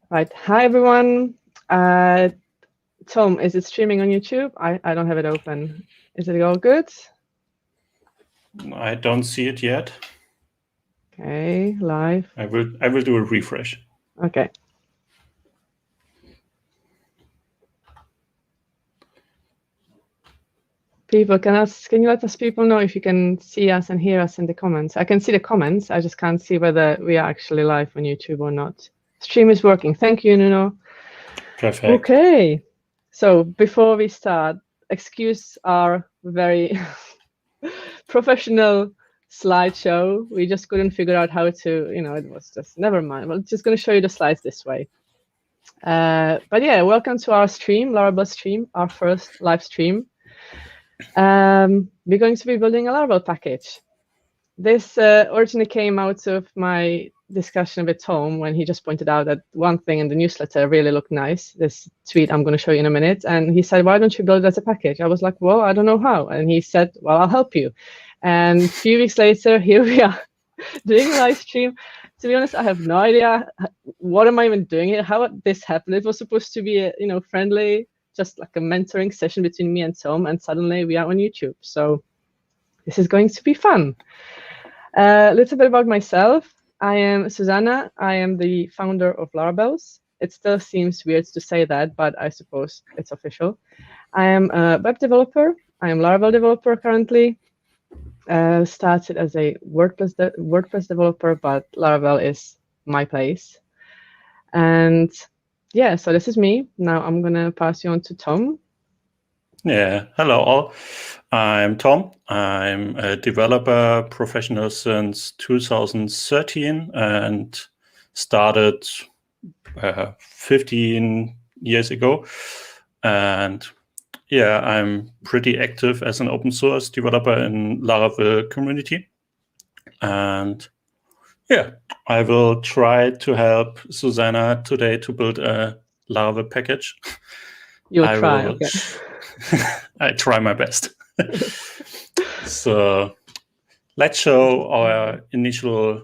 Right. Hi, everyone. Tom, is it streaming on YouTube? I don't have it open. Is it all good? I don't see it yet. Okay, live. I will do a refresh. Okay. People, can you let us people know if you can see us and hear us in the comments? I can see the comments. I just can't see whether we are actually live on YouTube or not. Stream is working. Thank you, Nuno. Perfect. Okay. So before we start, excuse our very professional slideshow. We just couldn't figure out how to, it was just, never mind. We're just going to show you the slides this way. But yeah, welcome to our stream, Larabelle stream, our first live stream. We're going to be building a Laravel package. This originally came out of my discussion with Tom when he just pointed out that one thing in the newsletter really looked nice, this tweet I'm going to show you in a minute. And he said, why don't you build it as a package? I was like, well, I don't know how. And he said, well, I'll help you. And a few weeks later, here we are doing a live stream. To be honest, I have no idea what am I even doing here, how this happened. It was supposed to be a friendly, just like a mentoring session between me and Tom, and suddenly we are on YouTube. So this is going to be fun. A little bit about myself. I am Susanna. I am the founder of Larabelles. It still seems weird to say that, but I suppose it's official. I am a web developer. I am Laravel developer currently. Started as a WordPress developer, but Laravel is my place. And yeah, so this is me. Now I'm going to pass you on to Tom. Yeah, hello all. I'm Tom. I'm a developer professional since 2013 and started 15 years ago. And yeah, I'm pretty active as an open source developer in Laravel community. And yeah, I will try to help Susanna today to build a Laravel package. You'll try, okay. I try my best. So let's show our initial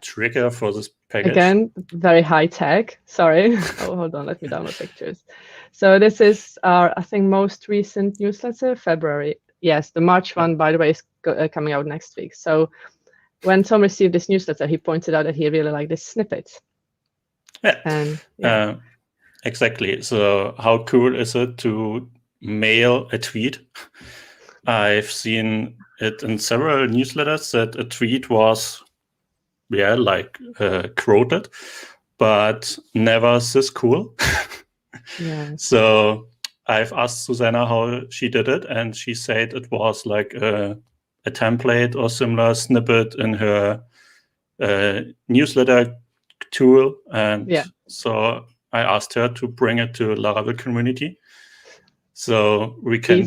trigger for this package. Again, very high tech. Sorry. Oh, hold on. Let me download pictures. So this is our, I think, most recent newsletter, February. Yes, the March one, by the way, is coming out next week. So when Tom received this newsletter, he pointed out that he really liked this snippet. Yeah. And exactly. So how cool is it to mail a tweet? I've seen it in several newsletters that a tweet was, quoted, but never this cool. Yeah. So I've asked Susanna how she did it, and she said it was like a template or similar snippet in her newsletter tool. And so I asked her to bring it to Laravel community. So we can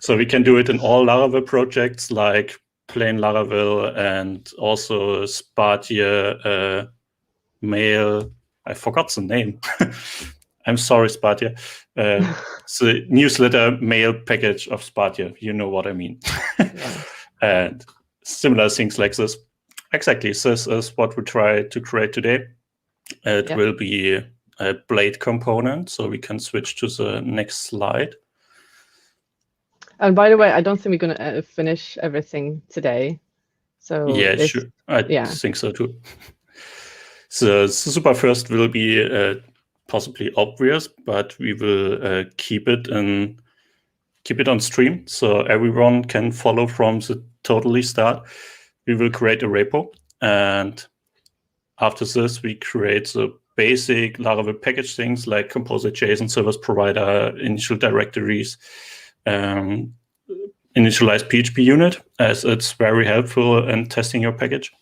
so we can do it in all Laravel projects like plain Laravel and also Spatie mail. I forgot the name. I'm sorry, Spatie. The newsletter mail package of Spatie. You know what I mean. And similar things like this. Exactly. This is what we try to create today. It will be a Blade component, so we can switch to the next slide. And by the way, I don't think we're going to finish everything today. So yeah, sure. I think so too. So the super first will be possibly obvious, but we will keep it on stream so everyone can follow from the totally start. We will create a repo, and after this we create the basic Laravel package things like composer, JSON service provider, initial directories, initialize PHP unit, as it's very helpful in testing your package.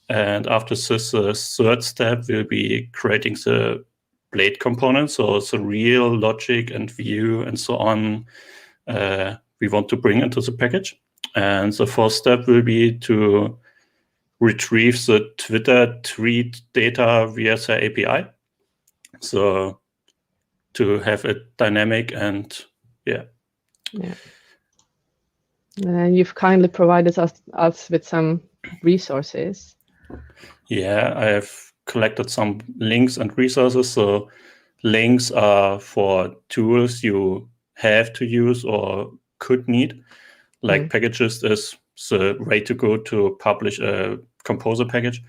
And after this, the third step will be creating the Blade component, so the real logic and view and so on we want to bring into the package. And the fourth step will be to retrieve the Twitter tweet data via the API. So to have it dynamic and And you've kindly provided us with some resources. Yeah, I have collected some links and resources. So links are for tools you have to use or could need. Like packages is the way to go to publish a composer package.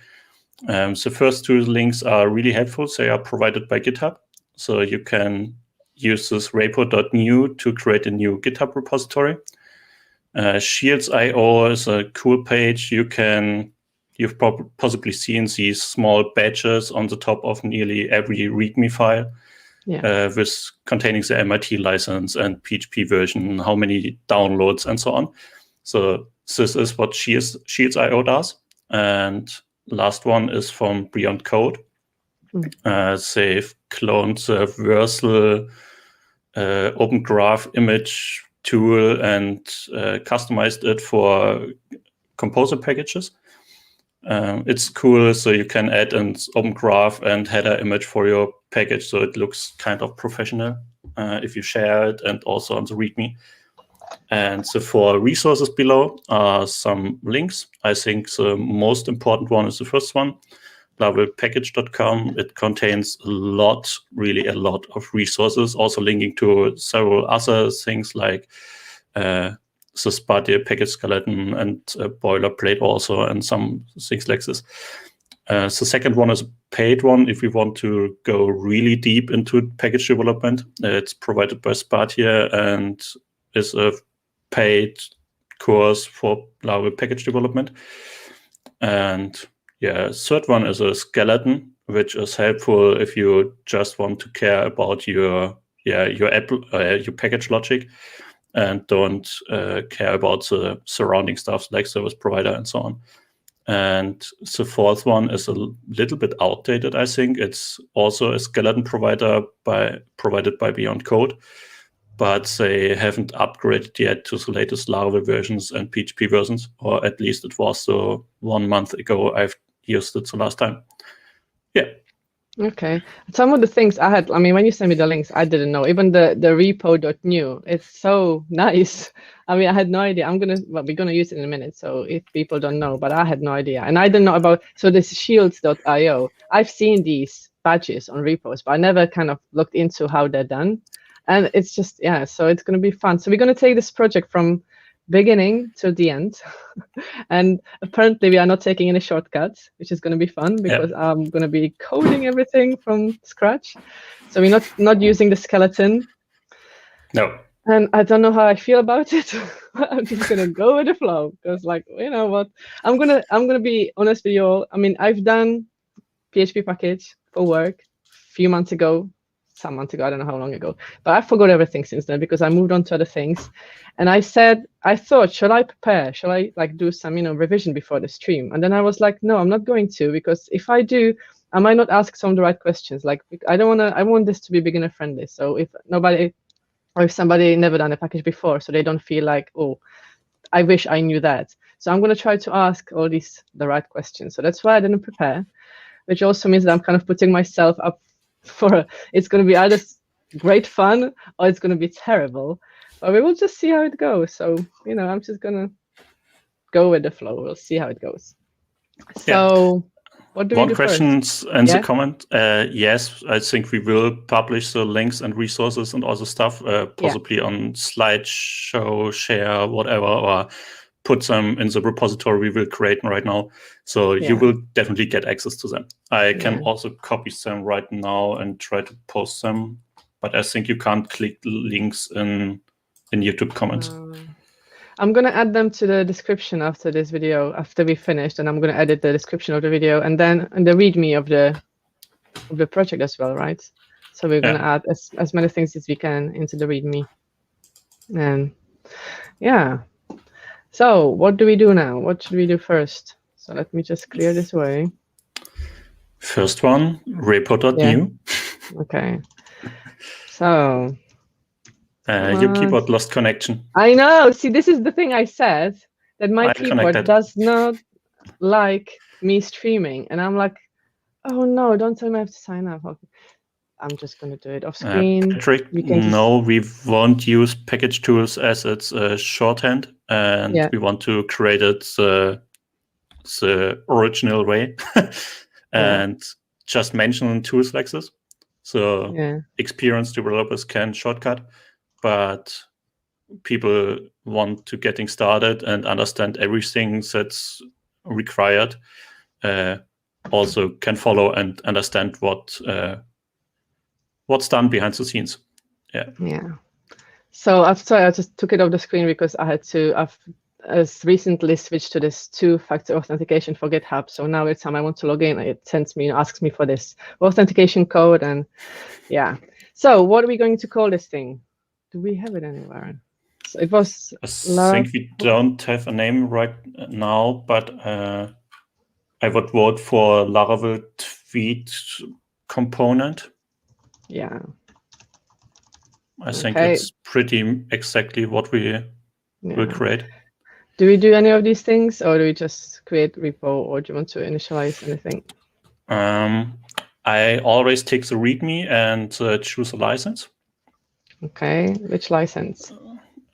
The first two links are really helpful. They are provided by GitHub. So you can use this repo.new to create a new GitHub repository. Shields.io is a cool page. You've possibly seen these small badges on the top of nearly every README file, with containing the MIT license and PHP version, how many downloads, and so on. So this is what Shields.io does. And last one is from Beyond Code. They've cloned the Versal Open Graph image tool and customized it for composer packages. It's cool, so you can add an open graph and header image for your package, so it looks kind of professional if you share it, and also on the README. And so for resources below are some links. I think the most important one is the first one, laravelpackage.com. It contains really a lot of resources, also linking to several other things like the Spartier package skeleton and boilerplate also, and some things like this. The second one is a paid one. If we want to go really deep into package development, it's provided by Spartier and is a paid course for Laravel package development. And third one is a skeleton, which is helpful if you just want to care about your package logic and don't care about the surrounding stuff like service provider and so on. And the fourth one is a little bit outdated, I think. It's also a skeleton provided by Beyond Code, but they haven't upgraded yet to the latest Laravel versions and PHP versions, or at least it was so 1 month ago. I've used it the last time. Yeah. Okay. Some of the things I had, when you sent me the links, I didn't know. Even the repo.new, it's so nice. I had no idea. we're gonna use it in a minute, so if people don't know, but I had no idea. And I didn't know about, so this shields.io. I've seen these badges on repos, but I never kind of looked into how they're done. And it's just, so it's gonna be fun. So we're gonna take this project from beginning to the end. And apparently we are not taking any shortcuts, which is going to be fun because I'm going to be coding everything from scratch. So we're not using the skeleton. No. And I don't know how I feel about it. I'm just going to go with the flow because, you know what, I'm going to be honest with you all. I've done PHP package for work a few months ago, some months ago, I don't know how long ago, but I forgot everything since then because I moved on to other things. And I thought, should I prepare? Shall I do some, revision before the stream? And then I was like, no, I'm not going to, because if I do, I might not ask some of the right questions. I want this to be beginner friendly. So if somebody never done a package before, so they don't feel like, oh, I wish I knew that. So I'm going to try to ask all the right questions. So that's why I didn't prepare, which also means that I'm kind of putting myself up for it's going to be either great fun or it's going to be terrible, but we will just see how it goes. So I'm just going to go with the flow. We'll see how it goes. So what do we do question first? And the comment, yes, I think we will publish the links and resources and all the stuff, possibly on slideshow, share, whatever, or put them in the repository we will create right now. So you will definitely get access to them. I can also copy them right now and try to post them, but I think you can't click links in YouTube comments. I'm going to add them to the description after this video, after we finished, and I'm going to edit the description of the video and then the README of the project as well, right? So we're going to add as many things as we can into the README. And so what do we do now? What should we do first? So let me just clear this way. First one, repo.new. Okay. So your keyboard lost connection. I know. See, this is the thing I said, that my keyboard does not like me streaming. And I'm like, oh no, don't tell me I have to sign up. Okay. I'm just going to do it off screen. Patrick, no, we won't use package tools as it's a shorthand, and we want to create it the original way. And just mention tools like this. So experienced developers can shortcut, but people want to getting started and understand everything that's required, also can follow and understand what's done behind the scenes. Yeah. So I just took it off the screen because I've recently switched to this 2-factor authentication for GitHub. So now every time I want to log in, it sends me, asks me for this authentication code, and yeah. So what are we going to call this thing? Do we have it anywhere? So it was. I think we don't have a name right now, but I would vote for Laravel tweet component. Yeah. I think it's pretty exactly what we will create. Do we do any of these things, or do we just create repo, or do you want to initialize anything? I always take the README and choose a license. Okay, which license?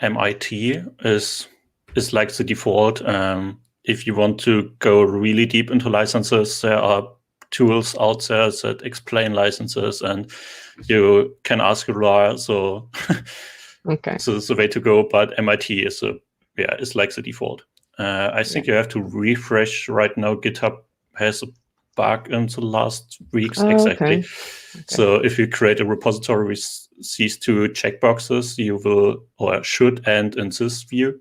MIT is like the default. If you want to go really deep into licenses, there are tools out there that explain licenses, and you can ask a lawyer. So, so it's the way to go. But MIT is like the default. I think you have to refresh right now. GitHub has a bug in the last weeks exactly. So if you create a repository with these 2 checkboxes, you will or should end in this view.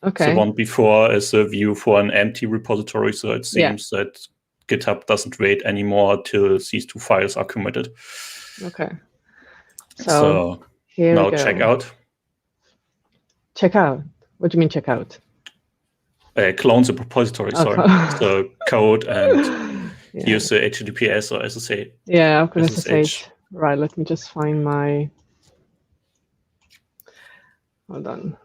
The one before is a view for an empty repository. So it seems that GitHub doesn't wait anymore till these 2 files are committed. So here now check out. Check out. What do you mean check out? Clone the repository. Sorry. So code and use the HTTPS or SSH. Yeah, I'm going to SSH. Right, let me just find my. Hold on.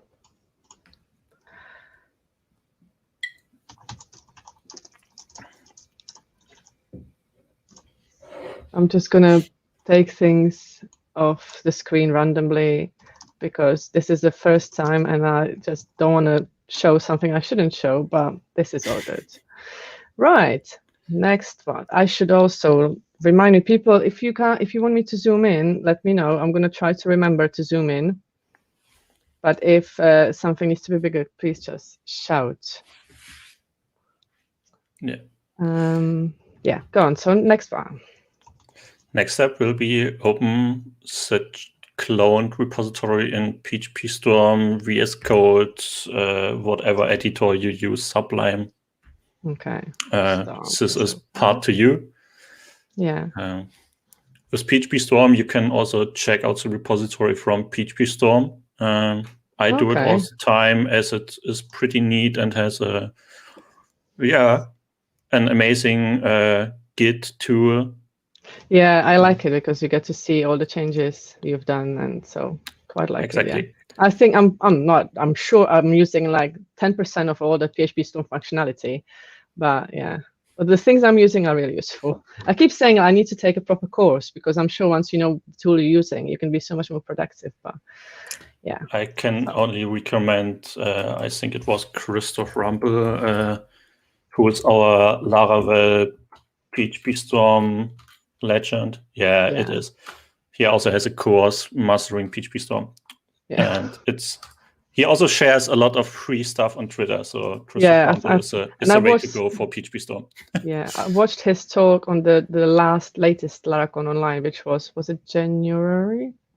I'm just going to take things off the screen randomly because this is the first time and I just don't want to show something I shouldn't show, but this is all good. Right, next one. I should also remind you people, if you want me to zoom in, let me know. I'm going to try to remember to zoom in. But if something needs to be bigger, please just shout. Yeah. Yeah, go on. So next one. Next step will be open such cloned repository in PHP Storm, VS Code, whatever editor you use, Sublime. Okay. This is part to you. Yeah. With PHP Storm, you can also check out the repository from PHP Storm. I do it all the time as it is pretty neat and has an amazing Git tool. Yeah, I like it because you get to see all the changes you've done, and so quite like it. Yeah. I think I'm sure I'm using like 10% of all the PHP Storm functionality, but yeah. But the things I'm using are really useful. I keep saying I need to take a proper course because I'm sure once you know the tool you're using, you can be so much more productive. But yeah, I can only recommend. I think it was Christoph Rampel, who is our Laravel PHP Storm legend. Yeah, it is. He also has a course mastering PHP Storm, and he also shares a lot of free stuff on Twitter. So Christoph Rampel is a way to go for PHP Storm. Yeah, I watched his talk on the latest Laracon Online, which was it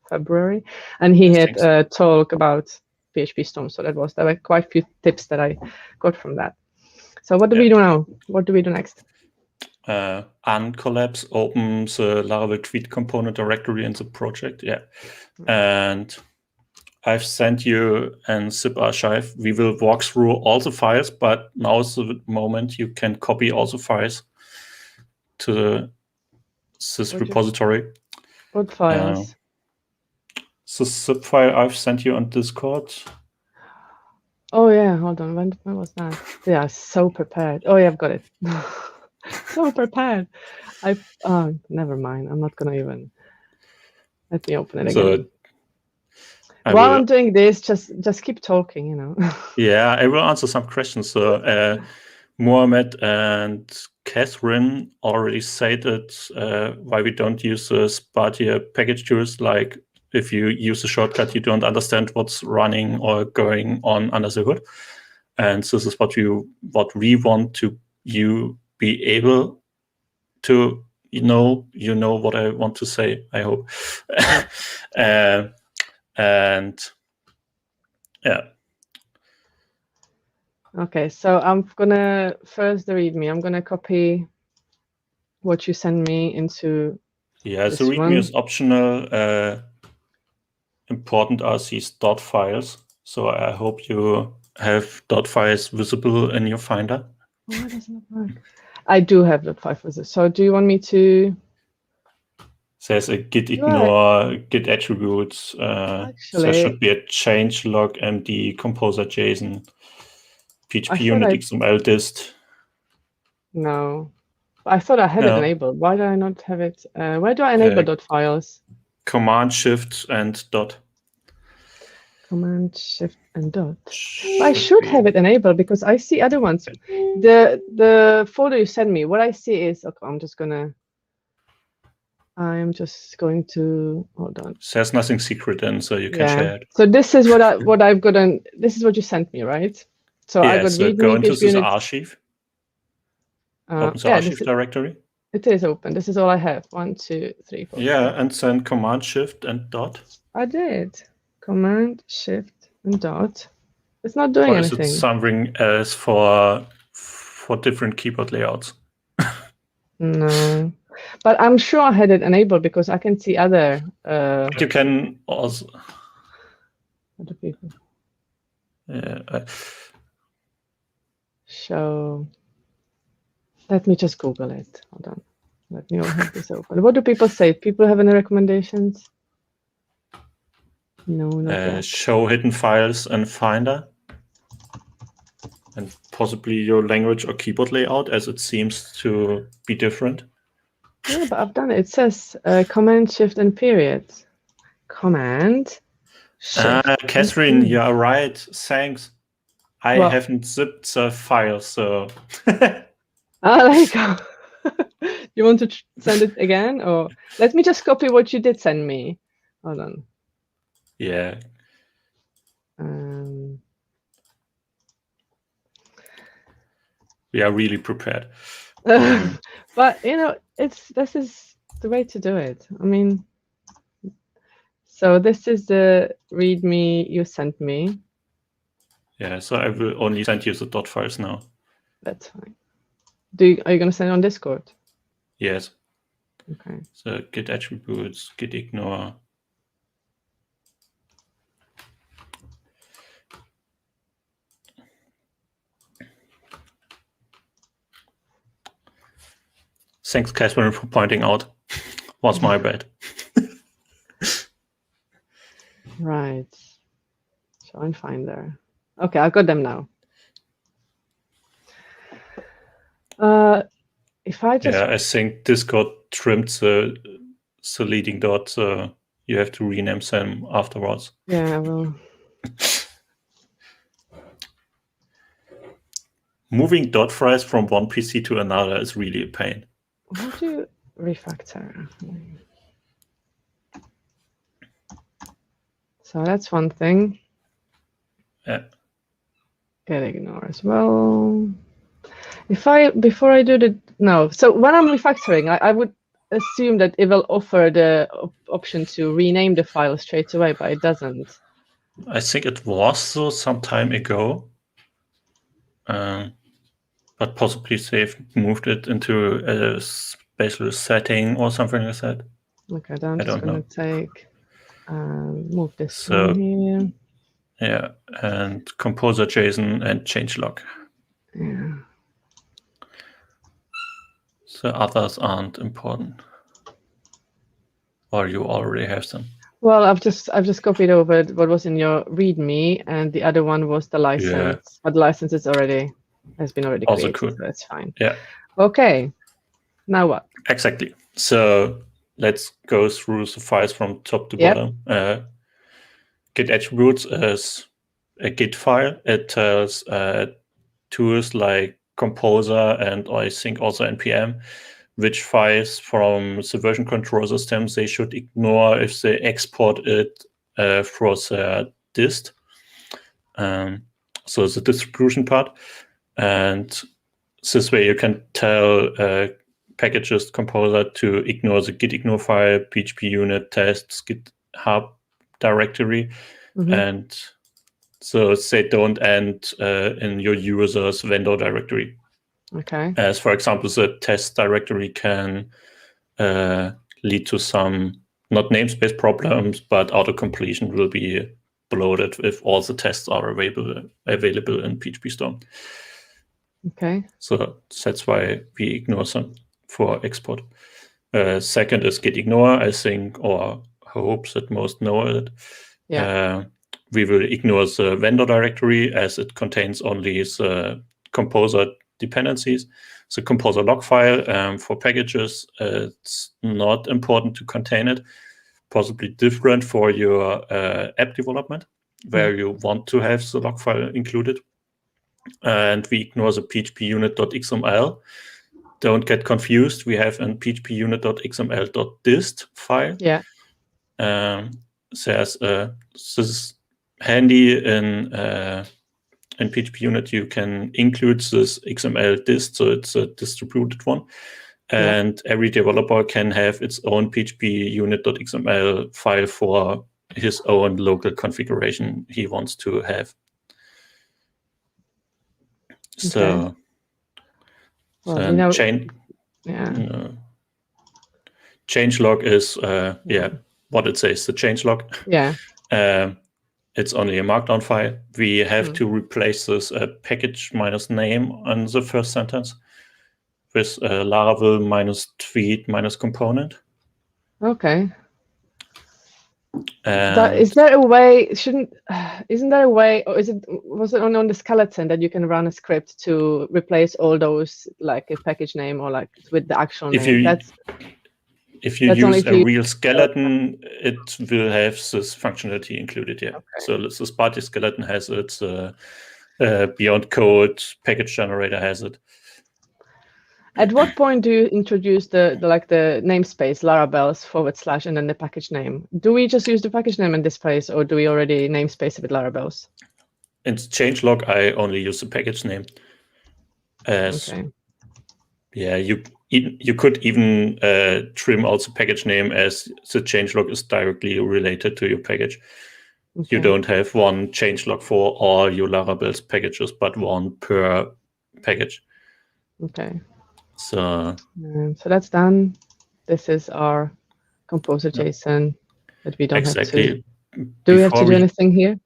February, and he had a talk about PHP Storm. So there were quite a few tips that I got from that. So what do we do now? What do we do next? Uncollapse opens the Laravel tweet component directory in the project. Yeah, and I've sent you a zip archive. We will walk through all the files, but now is the moment you can copy all the files to this repository. What files? The zip file I've sent you on Discord. Oh yeah, hold on. When was that? Yeah, so prepared. Oh yeah, I've got it. So prepared. Never mind. I'm not gonna even. Let me open it again. While I'm doing this, just keep talking, Yeah, I will answer some questions. So Mohammed and Catherine already stated why we don't use the Spartier package tools. Like if you use a shortcut, you don't understand what's running or going on under the hood. And this is what we want to you be able to you know what I want to say, I hope. And yeah. Okay, so I'm gonna first the README. I'm gonna copy what you send me into. Yeah, so README is optional. Important are these dot files. So I hope you have dot files visible in your Finder. Why doesn't it work? I do have dot file visible. So do you want me to? There's a git ignore, git attributes. Actually, there should be a change log md composer JSON, PHP Unit XML dist. No, I thought I had it enabled. Why do I not have it? Where do I enable dot files? Command Shift and dot. Command Shift and dot. I should have it enabled because I see other ones. The folder you send me, what I see is okay. I'm just going to hold on. There's nothing secret in, so you can share it. So this is what I've gotten. This is what you sent me, right? So I got so go into this archive. Open the archive directory. It is open. This is all I have. 1, 2, 3, 4. Yeah, and then Command Shift and dot. I did. Command Shift and dot. It's not doing anything. Or is it something else for different keyboard layouts? No, but I'm sure I had it enabled because I can see other. You can also. Other people. Yeah. So let me just Google it. Hold on. Let me all have this open. What do people say? People have any recommendations? No, not yet. Show hidden files in Finder. And possibly your language or keyboard layout, as it seems to be different. Yeah, but I've done it. It says Command Shift and period. Command Shift. Catherine, you are right. Thanks. I haven't zipped the file, so. There you go. You want to send it again, or let me just copy what you did send me. Hold on. Yeah. We are really prepared. But this is the way to do it. I mean, so this is the README you sent me. Yeah, so I will only send you the dot files now. That's fine. Are you going to send it on Discord? Yes. Okay. So git attributes, git ignore. Thanks, Catherine, for pointing out. Was my bad. Right. Show and Finder. Okay, I've got them now. If I just... Yeah, I think Discord trimmed the leading dot, so you have to rename them afterwards. Yeah, I will. Moving dot files from one PC to another is really a pain. How do you refactor? So that's one thing. Yeah. Get ignore as well. Before I do so when I'm refactoring, I would assume that it will offer the option to rename the file straight away, but it doesn't. I think it was so some time ago. But possibly they've moved it into a special setting or something like that. Okay, then I'm just going to move this one here. Yeah, and composer JSON and changelog. Yeah. So others aren't important, or you already have them. Well, I've just copied over what was in your README, and the other one was the license. Yeah. But the license has been already also created, cool. So that's fine. Yeah. Okay. Now what? Exactly. So let's go through the files from top to bottom. Git attributes is a Git file. It tells tools like Composer and I think also npm, which files from the version control systems they should ignore if they export it for their dist. So the distribution part. And this way you can tell packages composer to ignore the git ignore file, php unit tests, github directory, and so they don't end in your user's vendor directory. Okay. As for example, the test directory can lead to some not namespace problems, but auto-completion will be bloated if all the tests are available in PHP Storm. Okay. So that's why we ignore some for export. Second is git ignore, I think, or hope that most know it. Yeah. We will ignore the vendor directory as it contains only the composer dependencies. The composer log file for packages, it's not important to contain it. Possibly different for your app development, where you want to have the log file included. And we ignore the php unit.xml. Don't get confused. We have an php unit.xml.dist file. Yeah. There's this is handy in PHP Unit. You can include this XML dist, so it's a distributed one. And every developer can have its own php unit.xml file for his own local configuration he wants to have. So, well, changelog is what it says, the changelog. Yeah. It's only a markdown file. We have to replace this package minus name on the first sentence with Laravel minus tweet minus component. Okay. Is there a way? Isn't there a way, or was it only on the skeleton that you can run a script to replace all those, like a package name or like with the actual name? If you use a real skeleton, it will have this functionality included. Yeah. Okay. So the Sparty skeleton has it. Beyond Code package generator has it. At what point do you introduce the namespace Larabelles / and then the package name? Do we just use the package name in this place, or do we already namespace it with Larabelles? In changelog, I only use the package name. Yeah, you could even trim also package name as the changelog is directly related to your package. Okay. You don't have one changelog for all your Larabelles packages, but one per package. Okay. So that's done. This is our composer JSON that we don't have to. Do we have to do anything here?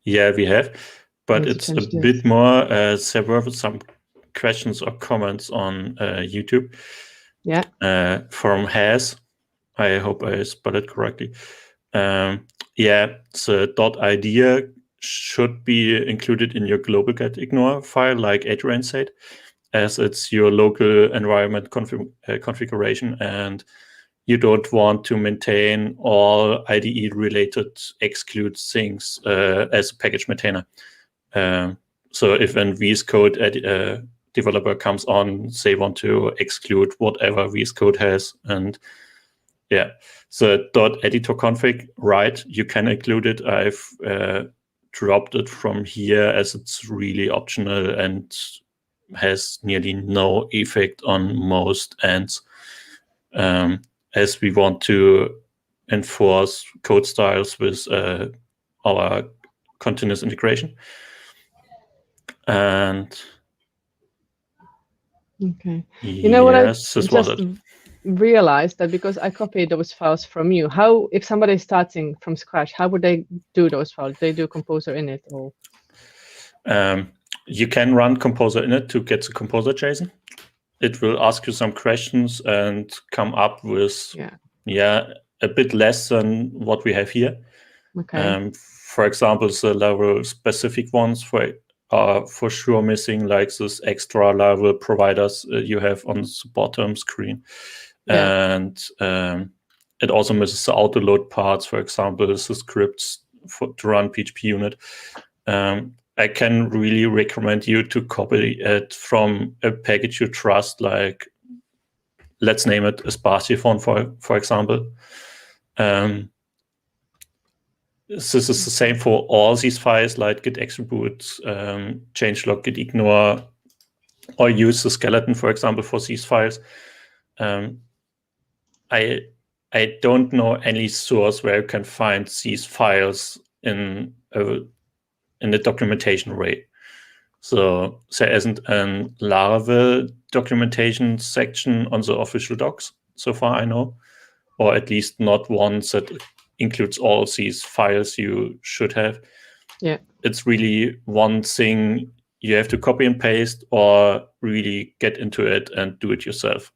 Yeah, we have, but it's a bit more. There were some questions or comments on YouTube. Yeah. From Has. I hope I spelled it correctly. The .idea should be included in your global get ignore file, like Adrian said, as it's your local environment configuration, and you don't want to maintain all IDE-related exclude things as a package maintainer. So if an VS Code developer comes on, they want to exclude whatever VS Code has, and so .editor config, right, you can include it. I've dropped it from here as it's really optional and has nearly no effect on most ends, as we want to enforce code styles with our continuous integration. And okay, you know what I just realized that because I copied those files from you, how, if somebody is starting from scratch, how would they do those files? They do composer init or? You can run composer init to get the composer JSON. It will ask you some questions and come up with a bit less than what we have here. Okay. For example, the level specific ones are for sure missing, like this extra level providers you have on the bottom screen. And it also misses the autoload parts, for example, the scripts to run PHP unit. I can really recommend you to copy it from a package you trust, like let's name it Sparsiphon, for example. This is the same for all these files, like git execute, changelog, git ignore, or use the skeleton, for example, for these files. I don't know any source where you can find these files in the documentation way. So there isn't a Laravel documentation section on the official docs, so far I know, or at least not one that includes all these files you should have. Yeah. It's really one thing you have to copy and paste or really get into it and do it yourself,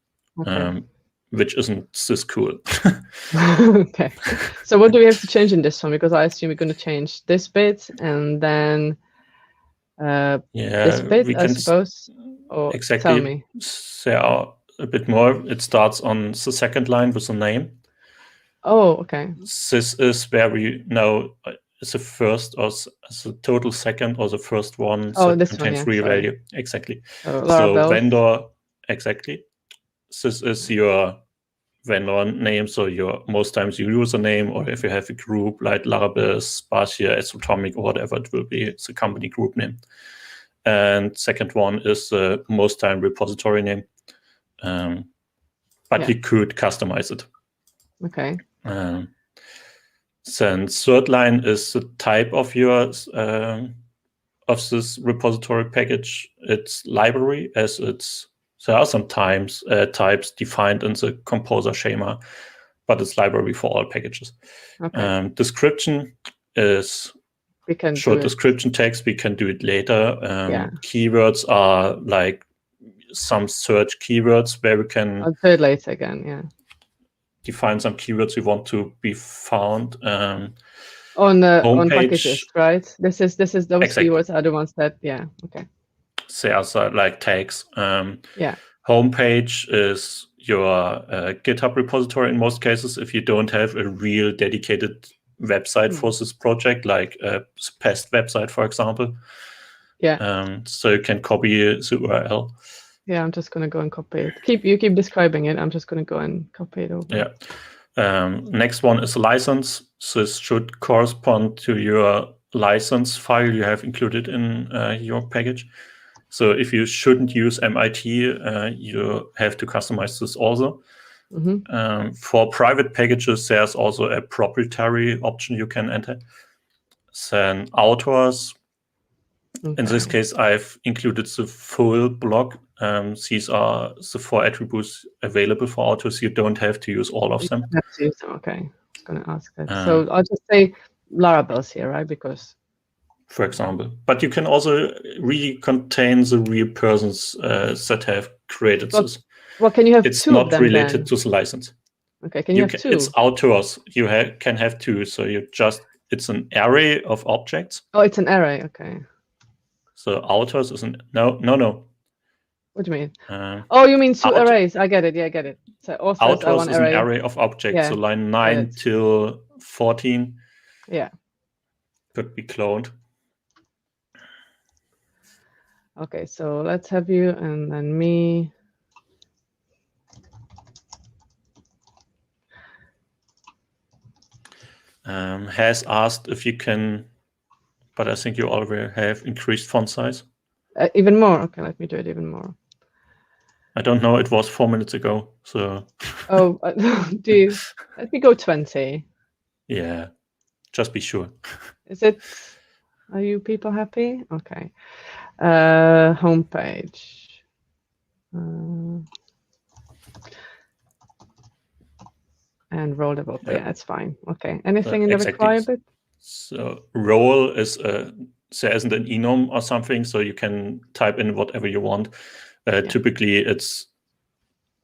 which isn't this cool. Okay. So what do we have to change in this one? Because I assume we're going to change this bit and then this bit, I suppose. Or exactly. tell me. There are a bit more. It starts on the second line with the name. Oh, okay. This is where we know it's the first or the total second or the first one that contains real value. Exactly. So vendor, exactly. This is your vendor name, so your most times your username, or if you have a group like Larabelles, Sparsia, Atomic, or whatever, it will be the company group name. And second one is the most time repository name, but you could customize it. Okay. Then third line is the type of your of this repository package. It's library, as there are sometimes types defined in the composer schema, but it's library for all packages. Okay. Description is short description text. We can do it later. Keywords are like some search keywords where we can. I'll do it later again. Yeah. Define some keywords we want to be found on packages, right? This is those keywords are the ones that okay. They are like tags. Homepage is your GitHub repository in most cases. If you don't have a real dedicated website for this project, like a pest website, for example. So you can copy the URL. Yeah, I'm just going to go and copy it. You keep describing it. I'm just going to go and copy it over. Next one is license. This should correspond to your license file you have included in your package. So if you shouldn't use MIT, you have to customize this also. For private packages, there's also a proprietary option you can enter. Then authors. In this case, I've included the full block. These are the 4 attributes available for authors. You don't have to use all of them. Okay, I was going to ask that. So I'll just say Larabelles here, right? Because, for example, but you can also really contain the real persons that have created this. Well, can you have it's two not of them related then? to the license. Okay, can you have two? It's authors. You can have two. So it's an array of objects. Oh, it's an array. Okay. So authors is no. What do you mean? Oh, you mean two arrays? I get it. Yeah, I get it. So authors are one is array. An array of objects. So line 9 till 14. Yeah. Could be cloned. Okay, so let's have you and then me. Has asked if you can, but I think you already have increased font size. Even more? Okay, let me do it even more. I don't know. It was 4 minutes ago, so. Oh, let me go 20. Yeah, just be sure. Is it? Are you people happy? Okay. Homepage. And role developer. Yeah, that's fine. Okay. Anything in the requirement? So role is there isn't an enum or something, so you can type in whatever you want. Typically, it's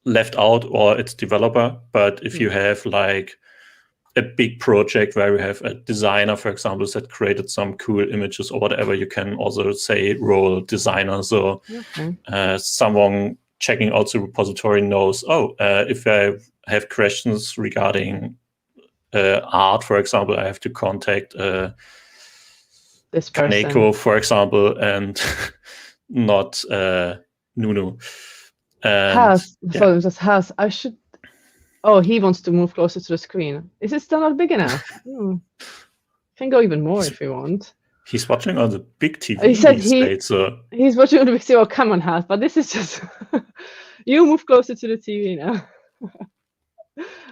left out or it's developer. But if you have like a big project where you have a designer, for example, that created some cool images or whatever, you can also say role designer. So someone checking out the repository knows, if I have questions regarding art, for example, I have to contact this person. Kaneko, for example, and not Nunu. Has, Has. I should. Oh, he wants to move closer to the screen. Is it still not big enough? Can go even more if you want. He's watching on the big TV. He said he's watching on the big TV. Oh, come on, Has. But this is just you move closer to the TV now.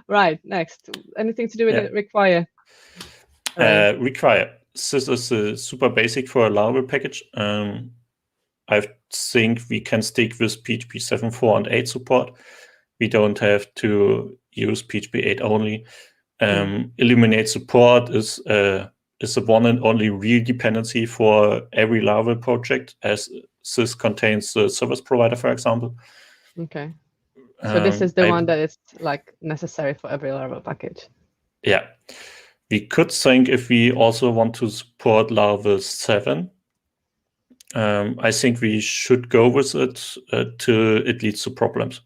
Right. Next, anything to do with it? Require. Require. This is super basic for a Laravel package. I think we can stick with PHP 7.4 and 8 support. We don't have to use PHP 8 only. Illuminate support is the one and only real dependency for every Laravel project, as this contains the service provider, for example. Okay. So this is the one that is like necessary for every Laravel package. Yeah. We could think if we also want to support Laravel 7, I think we should go with it till it leads to problems.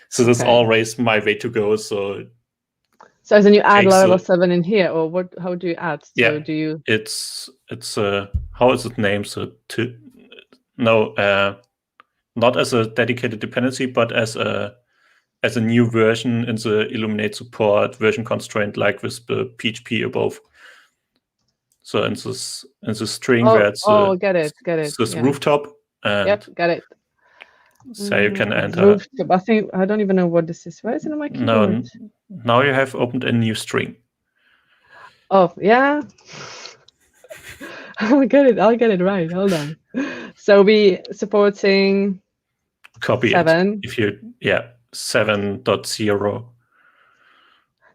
So that's always my way to go. So then you add Laravel 7 in here, or what? How do you add? So do you? It's how is it named? So not as a dedicated dependency, but as a new version in the Illuminate support version constraint, like with the PHP above. So in this string where it's get it. This rooftop. And got it. So you can enter. Rooftop. I think I don't even know what this is. Where is it on my keyboard? Now you have opened a new string. Oh yeah. I'll get it right. Hold on. So we supporting copy 7. If you 7.0.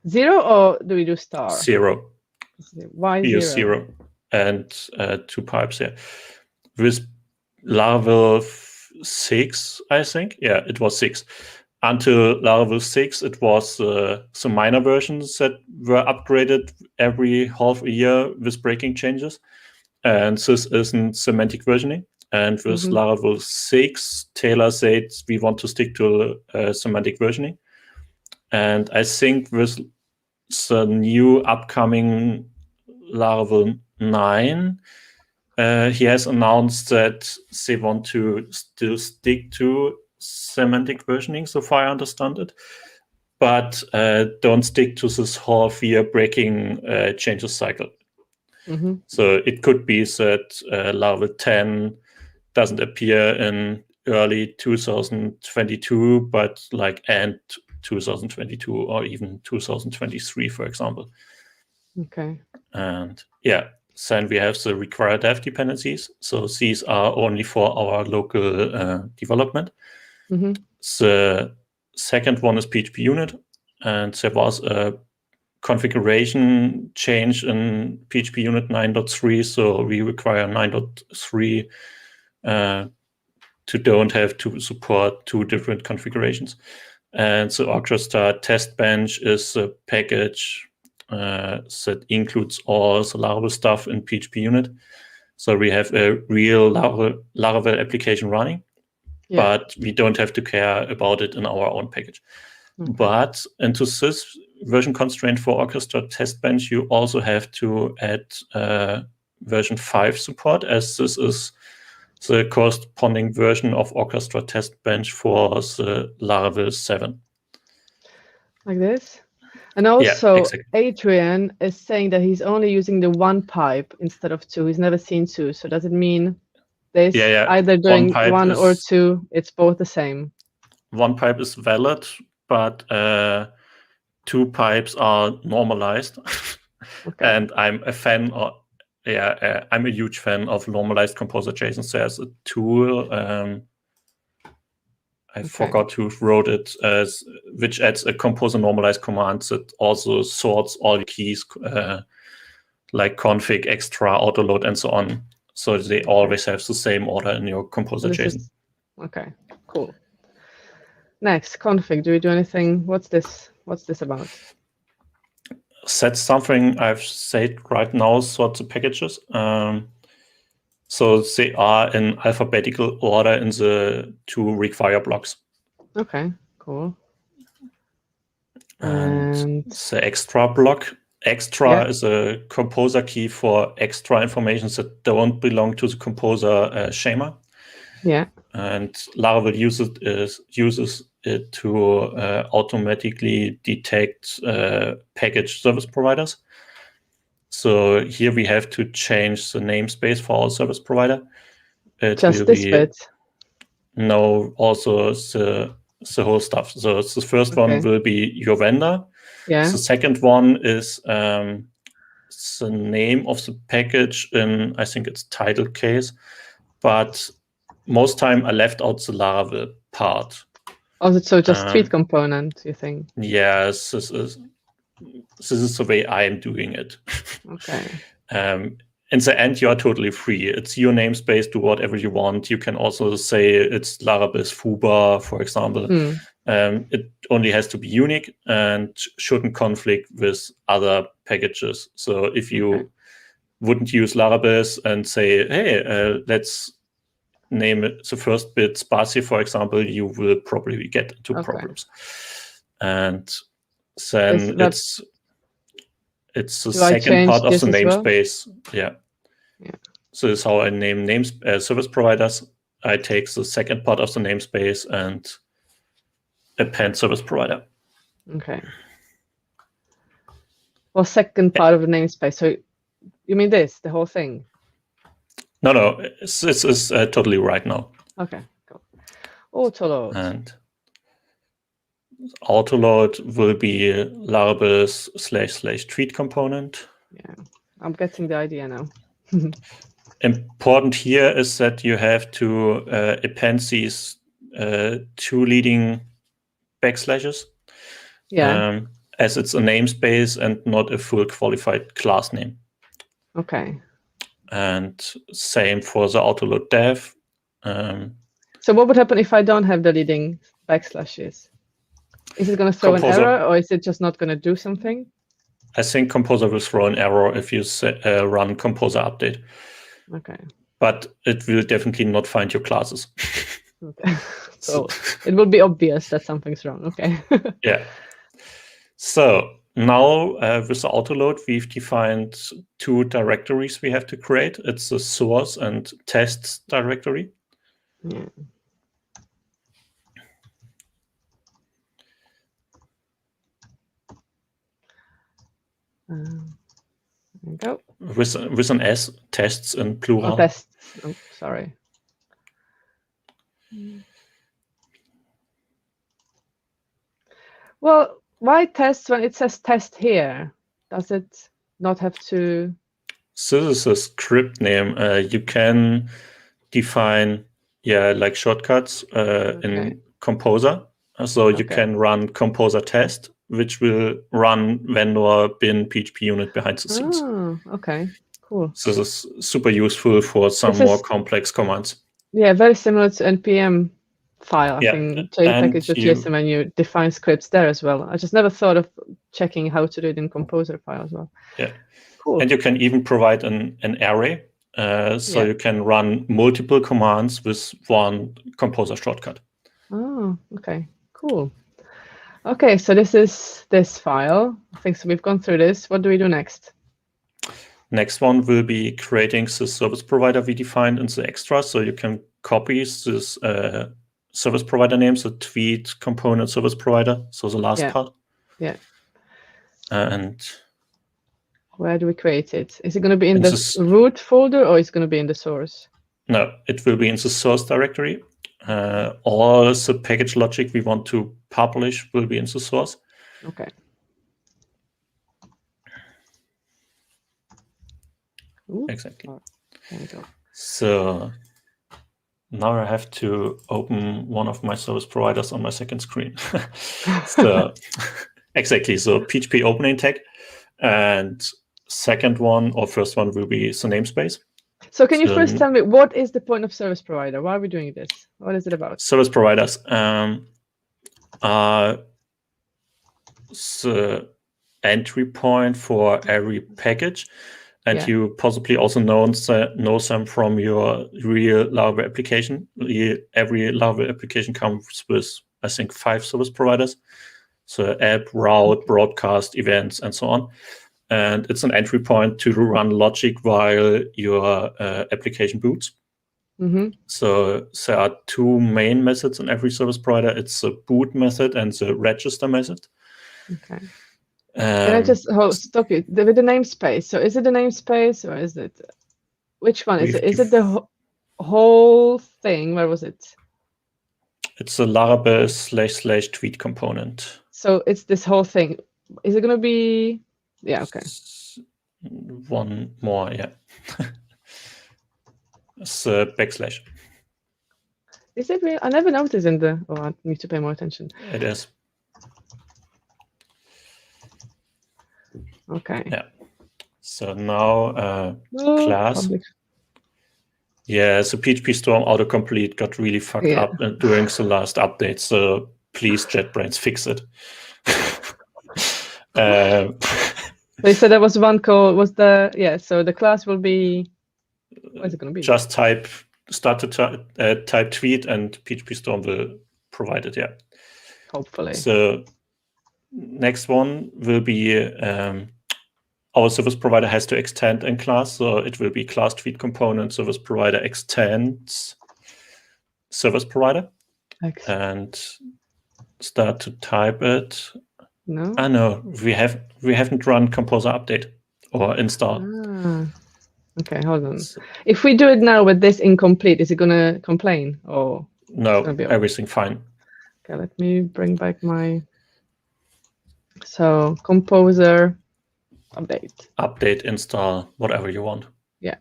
0 or do we do star? 0. Why 0? And 2 pipes here. With Laravel 6, I think. Yeah, it was 6. Until Laravel 6, it was some minor versions that were upgraded every half a year with breaking changes. And this isn't semantic versioning. And with Laravel 6, Taylor said we want to stick to semantic versioning. And I think with the new upcoming Laravel 9, he has announced that they want to still stick to semantic versioning, so far I understand it, but don't stick to this half-year breaking changes cycle. So it could be that Laravel 10 doesn't appear in early 2022, but like end 2022 or even 2023, for example. Okay. And then we have the required dev dependencies. So these are only for our local development. The second one is PHP Unit, and there was a configuration change in PHP Unit 9.3, so we require 9.3 to don't have to support 2 different configurations. And the Orchestra test bench is a package that includes all the Laravel stuff in PHP Unit. So we have a real Laravel application running, but we don't have to care about it in our own package. But into this version constraint for Orchestra test bench, you also have to add version 5 support, as this is the corresponding version of Orchestra test bench for the Laravel 7. Like this? And also, Adrian is saying that he's only using the 1 pipe instead of 2. He's never seen 2. So does it mean there's either doing 1 or 2? It's both the same. 1 pipe is valid, but 2 pipes are normalized. And I'm a fan of, I'm a huge fan of normalized composer JSON. There's a tool, I forgot who wrote it, which adds a composer normalize command that also sorts all the keys, like config, extra, autoload, and so on. So they always have the same order in your composer JSON. Okay, cool. Next, config. Do we do anything? What's this about? That's something I've said right now, sort of packages. So they are in alphabetical order in the 2 require blocks. Okay, cool. And the extra block extra is a composer key for extra information that don't belong to the composer schema. Yeah. And Laravel uses it to automatically detect package service providers. So here we have to change the namespace for our service provider. It Just will this be, bit? No, also the whole stuff. So the first one will be your vendor. Yeah. The second one is the name of the package in, I think it's title case, but most time I left out the Laravel part. Oh, so just tweet component, you think? Yes, this is the way I am doing it. Okay. In the end, you are totally free. It's your namespace, do whatever you want. You can also say it's Larabelles Fuba, for example. It only has to be unique and shouldn't conflict with other packages. So if you wouldn't use Larabelles and say, hey, let's name it the first bit Sparsy, for example, you will probably get into problems. And then it's the second part of the namespace. Well? Yeah. So this is how I name names service providers. I take the second part of the namespace and append service provider. Okay. Well, second part of the namespace. So you mean this, the whole thing? No, this is totally right now. Okay, cool. Autoload. And autoload will be Larabelles //tweet component. Yeah, I'm getting the idea now. Important here is that you have to append these two leading backslashes. Yeah. As it's a namespace and not a full qualified class name. Okay. And same for the autoload dev. So what would happen if I don't have the leading backslashes? Is it going to throw an error, or is it just not going to do something? I think Composer will throw an error if you run Composer update. Okay. But it will definitely not find your classes. Okay. So it will be obvious that something's wrong. Okay. Yeah. So now with the autoload, we've defined two directories we have to create. It's the source and tests directory. Yeah. There we go. With an S, tests in plural. Oh, tests. Oh, sorry. Well, why tests when it says test here? Does it not have to? So this is a script name. You can define, like shortcuts in Composer. So you can run Composer test, which will run vendor bin PHP unit behind the scenes. Oh, okay, cool. So this is super useful for some more complex commands. Yeah, very similar to NPM file. I think package.jsm when you define scripts there as well. I just never thought of checking how to do it in Composer file as well. Yeah, cool. And you can even provide an array. So you can run multiple commands with one Composer shortcut. Oh, okay, cool. Okay, so this is this file. I think so we've gone through this. What do we do next? Next one will be creating the service provider we defined in the extra. So you can copy this service provider name, so tweet component service provider. So the last part. Yeah. And where do we create it? Is it going to be in the root folder, or is it going to be in the source? No, it will be in the source directory. All the package logic we want to publish will be in the source. Okay. Ooh. Exactly. There we go. So now I have to open one of my service providers on my second screen. So exactly. So PHP opening tag, and second one or first one will be the namespace. So can you first tell me what is the point of service provider? Why are we doing this? What is it about? Service providers are the entry point for every package. And you possibly also know them from your real Laravel application. Every Laravel application comes with, I think, 5 service providers. So app, route, broadcast, events, and so on. and it's an entry point to run logic while your application boots. So there are two main methods in every service provider. It's the boot method and the register method. Okay. Can I just stop you with the namespace? So is it the namespace or is it, which one is it? Is it the whole thing? Where was it? It's a Laravel / tweet component. So it's this whole thing. Is it going to be? Yeah. Okay. One more. Yeah. It's a backslash. Is it real? I never noticed in the. Oh, I need to pay more attention. It is. Okay. Yeah. So now class. Public. Yeah, so PHP Storm autocomplete got really fucked up during the last update. So please, JetBrains, fix it. They said there was one code. Was the So the class will be. What's it going to be? Just start to type tweet, and PHP Storm will provide it. Yeah. Hopefully. So next one will be our service provider has to extend in class, so it will be class tweet component service provider extends service provider. And start to type it. No. No, we haven't run composer update or install. Okay, hold on. If we do it now with this incomplete, is it gonna complain or no? Everything fine. Okay, let me bring back my. So composer. Update, install, whatever you want. Yeah.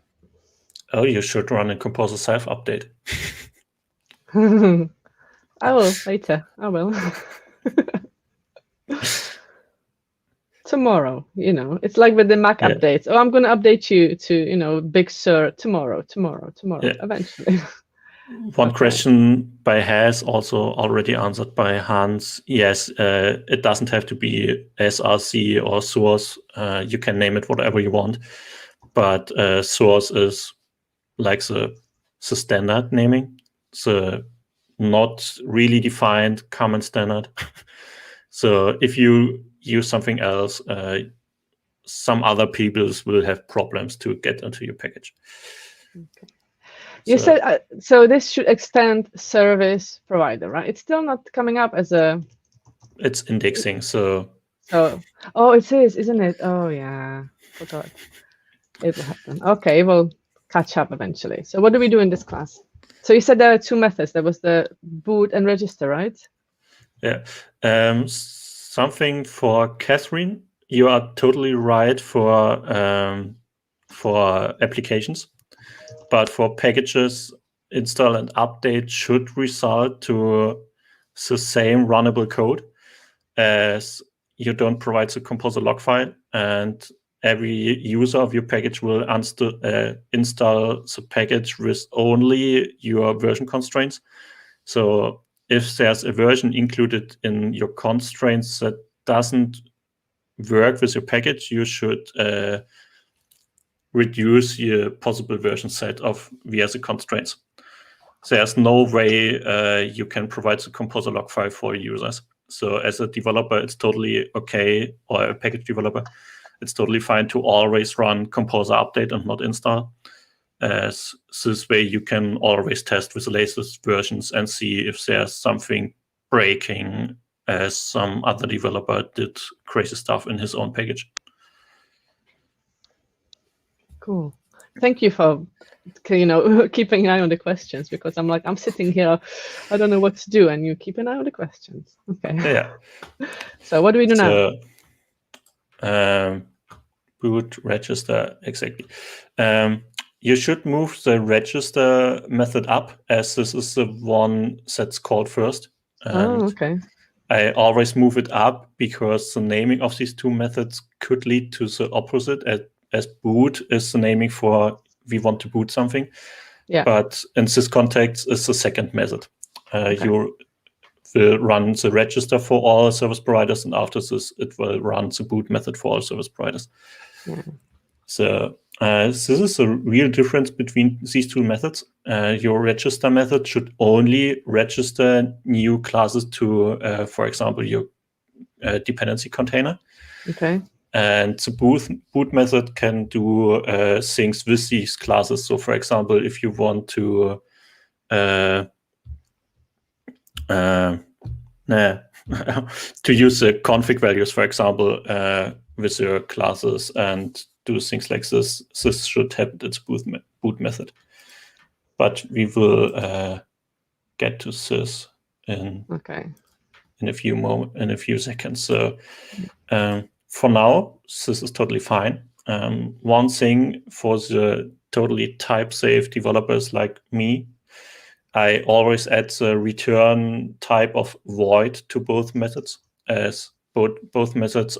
Oh, you should run a composer self update. I will later. I will. Tomorrow, it's like with the Mac updates. Oh, I'm going to update you to, Big Sur tomorrow, eventually. One question by Has, also already answered by Hans. Yes, it doesn't have to be SRC or source. You can name it whatever you want, but source is like the standard naming, the not really defined common standard. So if you use something else, some other people will have problems to get into your package. Okay. You said so. This should extend service provider, right? It's still not coming up as a. It's indexing, so. Oh, it is, isn't it? Oh yeah, forgot. It will happen. Okay, we'll catch up eventually. So what do we do in this class? So you said there are two methods. There was the boot and register, right? Yeah. Something for Catherine. You are totally right for applications. But for packages, install and update should result to the same runnable code, as you don't provide the composer log file, and every user of your package will install the package with only your version constraints. So if there's a version included in your constraints that doesn't work with your package, you should reduce your possible version set via the constraints. There's no way you can provide the composer log file for users. So as a developer, it's totally okay, or a package developer, it's totally fine to always run composer update and not install. As this way you can always test with the latest versions and see if there's something breaking, as some other developer did crazy stuff in his own package. Cool. Thank you for keeping an eye on the questions, because I'm sitting here, I don't know what to do, and you keep an eye on the questions. Okay. Yeah. So what do we do now? Boot register, exactly. You should move the register method up, as this is the one that's called first. And okay. I always move it up because the naming of these two methods could lead to the opposite, as boot is the naming for we want to boot something. Yeah. But in this context, it's the second method. You will run the register for all service providers, and after this, it will run the boot method for all service providers. Yeah. So this is a real difference between these two methods. Your register method should only register new classes to, for example, your dependency container. Okay. And the boot method can do things with these classes. So, for example, if you want to to use the config values, for example, with your classes and do things like this, this should happen its boot method. But we will get to this in a few seconds. So for now, this is totally fine. One thing for the totally type-safe developers like me, I always add the return type of void to both methods, as both methods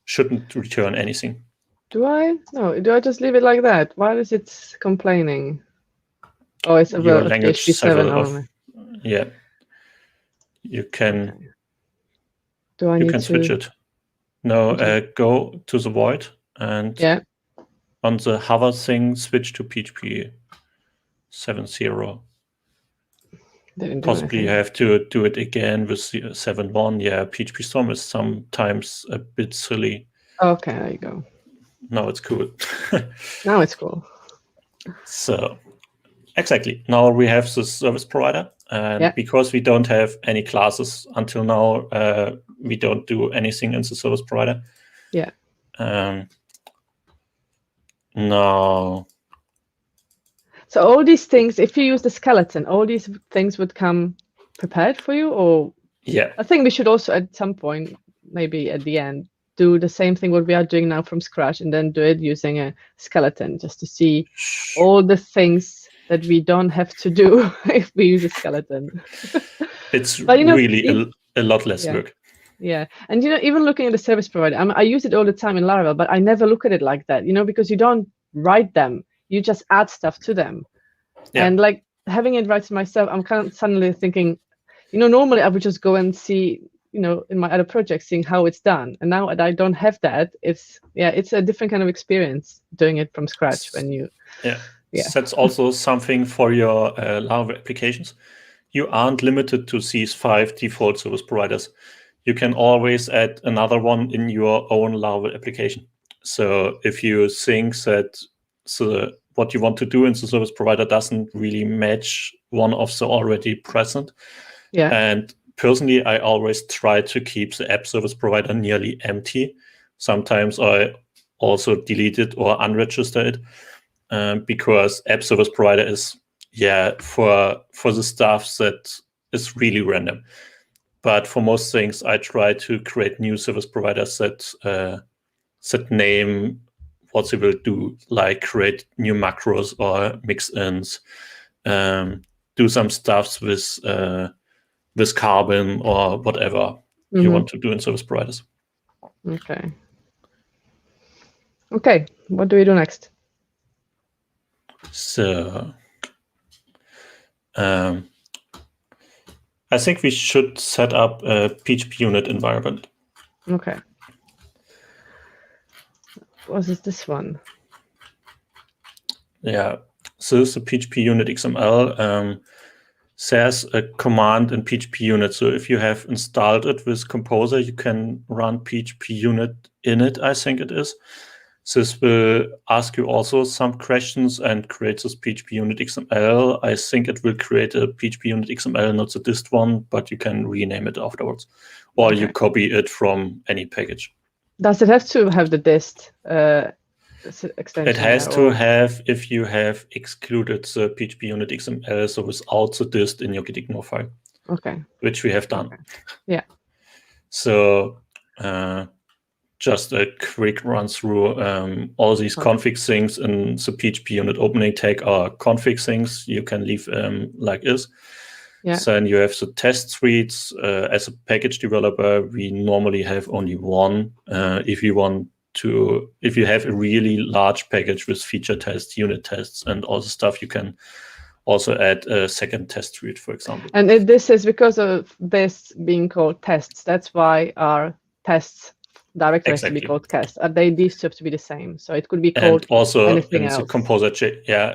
shouldn't return anything. Do I? No. Do I just leave it like that? Why is it complaining? Oh, it's your language PHP 7 only. Yeah. You can. Okay. Do I need to switch it? No. Go to the void and on the hover thing, switch to PHP 7.0. Possibly you have to do it again with 7.1. Yeah, PHP Storm is sometimes a bit silly. Okay, there you go. Now it's cool. Now it's cool. So, exactly. Now we have the service provider. And because we don't have any classes until now, we don't do anything in the service provider. Yeah. Now. So all these things, if you use the skeleton, all these things would come prepared for you, or I think we should also at some point, maybe at the end, do the same thing what we are doing now from scratch, and then do it using a skeleton, just to see all the things that we don't have to do if we use a skeleton. It's really a lot less work. Yeah, and even looking at the service provider, I use it all the time in Laravel, but I never look at it like that, because you don't write them. You just add stuff to them. And like having it right to myself, I'm kind of suddenly thinking, normally I would just go and see, in my other projects, seeing how it's done. And now that I don't have that, it's a different kind of experience doing it from scratch when you. Yeah. That's also something for your Laravel applications. You aren't limited to these 5 default service providers. You can always add another one in your own Laravel application. So if you think that what you want to do in the service provider doesn't really match one of the already present. Yeah. And personally, I always try to keep the app service provider nearly empty. Sometimes I also delete it or unregister it because app service provider is, for the stuff that is really random. But for most things, I try to create new service providers that name what they will do, like create new macros or mix-ins, do some stuff with Carbon or whatever you want to do in service providers. Okay, what do we do next? So, I think we should set up a PHP Unit environment. Okay. What is this one? Yeah, so this is a PHP Unit XML. There's a command in PHP Unit. So if you have installed it with Composer, you can run PHP Unit init, I think it is. This will ask you also some questions and create this PHP Unit XML. I think it will create a PHP Unit XML, not the dist one, but you can rename it afterwards. Or you copy it from any package. Does it have to have the dist extension? It has to have if you have excluded the PHP Unit XML, so without the dist in your gitignore file. Okay. Which we have done. Okay. Yeah. So just a quick run through all these config things in the PHP Unit opening tag are config things. You can leave like is. Yeah. Then you have the test suites. As a package developer, we normally have only one. If you have a really large package with feature tests, unit tests, and all the stuff, you can also add a second test suite, for example. And this is because of this being called tests. That's why our tests directly has to be called tests. These have to be the same. So it could be called and also anything in else. The Composer,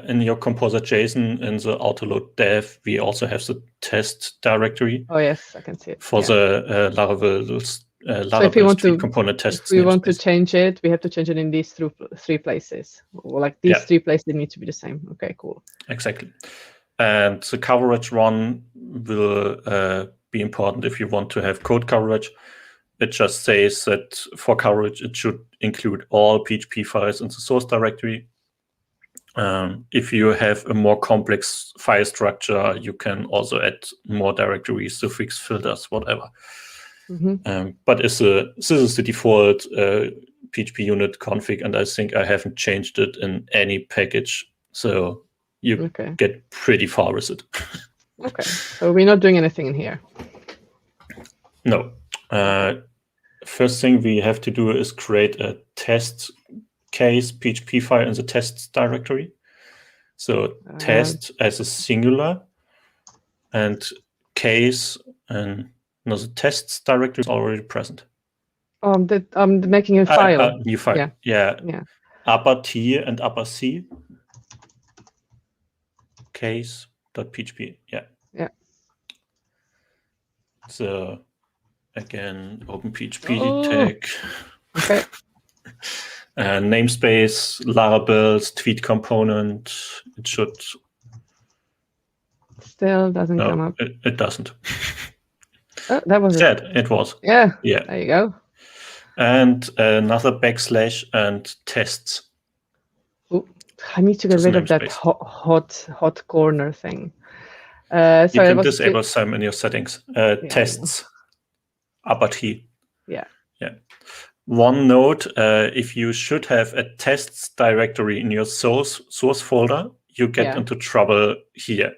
in your Composer JSON in the autoload dev, we also have the test directory. Oh yes, I can see it. For the Laravel So if we want to component tests, if we want to change it, we have to change it in these three places. Or like these 3 places need to be the same. Okay, cool. Exactly. And the coverage one will be important if you want to have code coverage. It just says that for coverage, it should include all PHP files in the source directory. If you have a more complex file structure, you can also add more directories, suffix filters, whatever. But this is the default PHP unit config, and I think I haven't changed it in any package. So you get pretty far with it. Okay, so we're not doing anything in here. No. First thing we have to do is create a test case PHP file in the tests directory. So test as a singular, and case and the tests directory is already present. I'm making a file. New file. Yeah. Upper T and upper C. Case.php. Yeah. So again, open PHP tag. Okay. Namespace, Larabelles, tweet component. It should. Still doesn't come up. It doesn't. Oh, that was it. It was. Yeah. There you go. And another backslash and tests. Ooh, I need to get rid of that hot corner thing. You can disable some in your settings. Tests. Upper T. Yeah. One note, if you should have a tests directory in your source folder, you get into trouble here.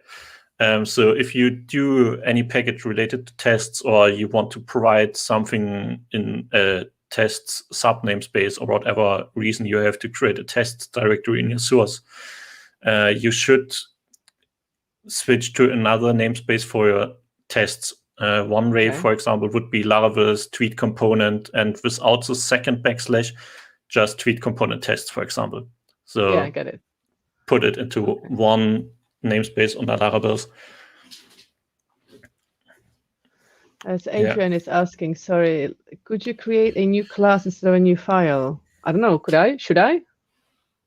So if you do any package related to tests, or you want to provide something in a tests sub namespace, or whatever reason you have to create a tests directory in your source, you should switch to another namespace for your tests. One way, for example, would be Laravel's tweet component, and without the second backslash, just tweet component tests, for example. So I get it. Put it into one namespace under Larabelles. As Adrian is asking, sorry, could you create a new class instead of a new file? I don't know. Could I? Should I?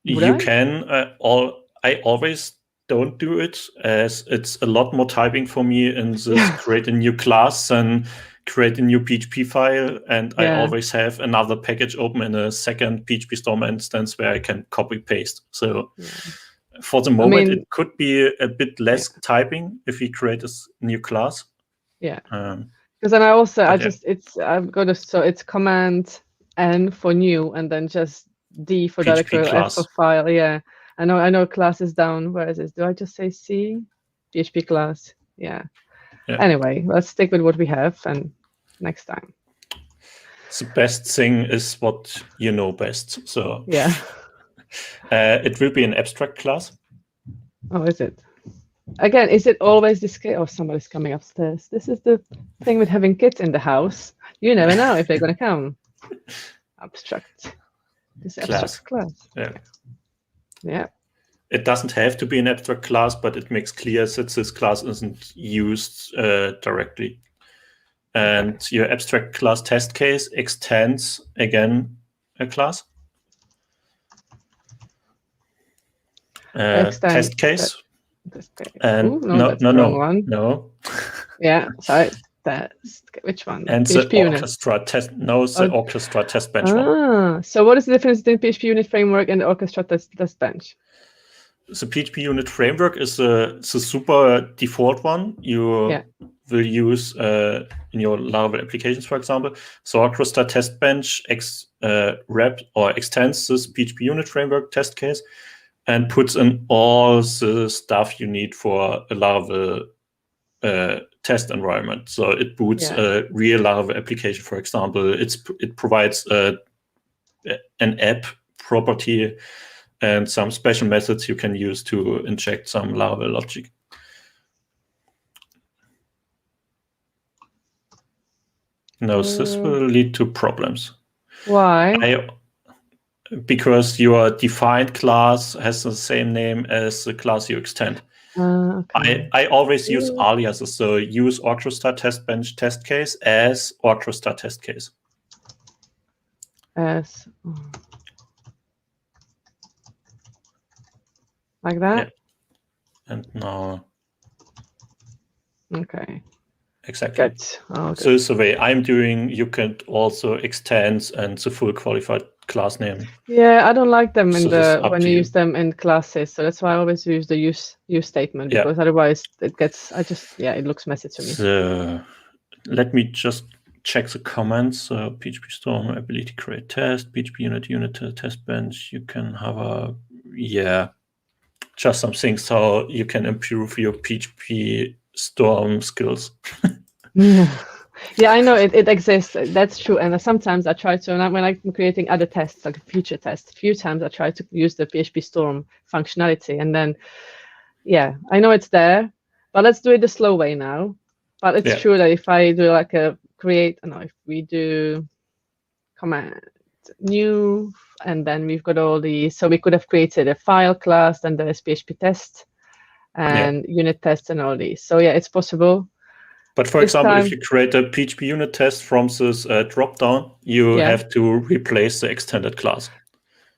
You can. I always don't do it, as it's a lot more typing for me in this create a new class and create a new PHP file, and I always have another package open in a second PHP Storm instance where I can copy paste. So for the moment, it could be a bit less typing if we create a new class. Yeah. Because then it's Command N for new, and then just D for directory, F for file. Yeah. I know class is down. Where is it? Do I just say C? PHP class. Yeah. Anyway, let's stick with what we have, and next time. The best thing is what you know best. So it will be an abstract class. Oh, is it? Again, is it always this case? Oh, somebody's coming upstairs. This is the thing with having kids in the house. You never know if they're going to come. Abstract. This abstract class. Yeah. It doesn't have to be an abstract class, but it makes clear that this class isn't used directly. And your abstract class test case extends, again, a class. Test case. And no. Yeah, sorry. Which one? And PHP the orchestra test. No, the orchestra test bench one. So what is the difference between PHP Unit Framework and the orchestra test bench? The PHP Unit Framework is the super default one you will use in your Laravel applications, for example. So orchestra test bench wraps or extends this PHP Unit Framework test case and puts in all the stuff you need for a Laravel test environment. So it boots a real Laravel application, for example. It provides an app property and some special methods you can use to inject some Laravel logic. No, this will lead to problems. Why? Because your defined class has the same name as the class you extend. I always use aliases, so use orchestra test bench test case as orchestra test case. as like that. Yeah. And now. Okay. Exactly. Good. Oh, good. So it's the way I'm doing. You can also extend and the full qualified class name. Yeah, I don't like them in So when you use them in classes. So that's why I always use the use statement, because otherwise it gets, it looks messy to me. So let me just check the comments. PHP Storm, ability create test, PHP unit test bench. You can have just some things how you can improve your PHP Storm skills. Yeah, I know it exists. That's true. And sometimes I try to, when I'm creating other tests, like feature tests, a few times I try to use the PHP Storm functionality. And then, yeah, I know it's there, but let's do it the slow way now. But it's true that if I do like a create, if we do command new, and then we've got all these, so we could have created a file class, and there's PHP test and unit tests and all these. So yeah, it's possible. But for example, if you create a PHP unit test from this dropdown, you have to replace the extended class.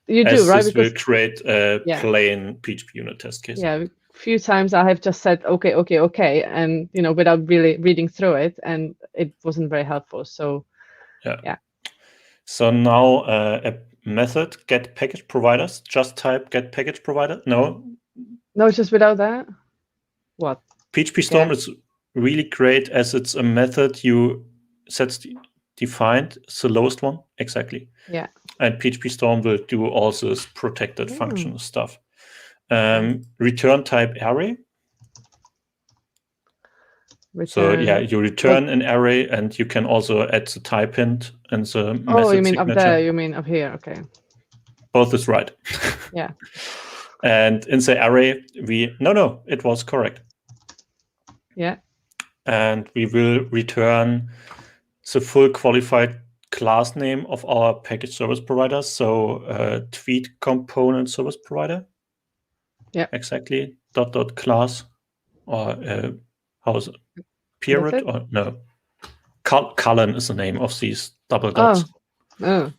You do, right? This will create a plain PHP unit test case. Yeah, a few times I have just said, okay, and without really reading through it, and it wasn't very helpful. So yeah. So now a method get package providers. Just type get package provider. No, just without that. What? PHP Storm is really great as it's a method you set defined, it's the lowest one, exactly. Yeah. And PHP Storm will do all this protected function stuff. Return type array. So you return an array, and you can also add the type hint and the method you mean signature. up there? You mean up here? Okay. Both is right. Yeah. And in the array, it was correct. Yeah. And we will return the full qualified class name of our package service provider. So tweet component service provider. Yeah. Exactly. .class or how's it? Period or no? Cullen is the name of these double dots. Oh.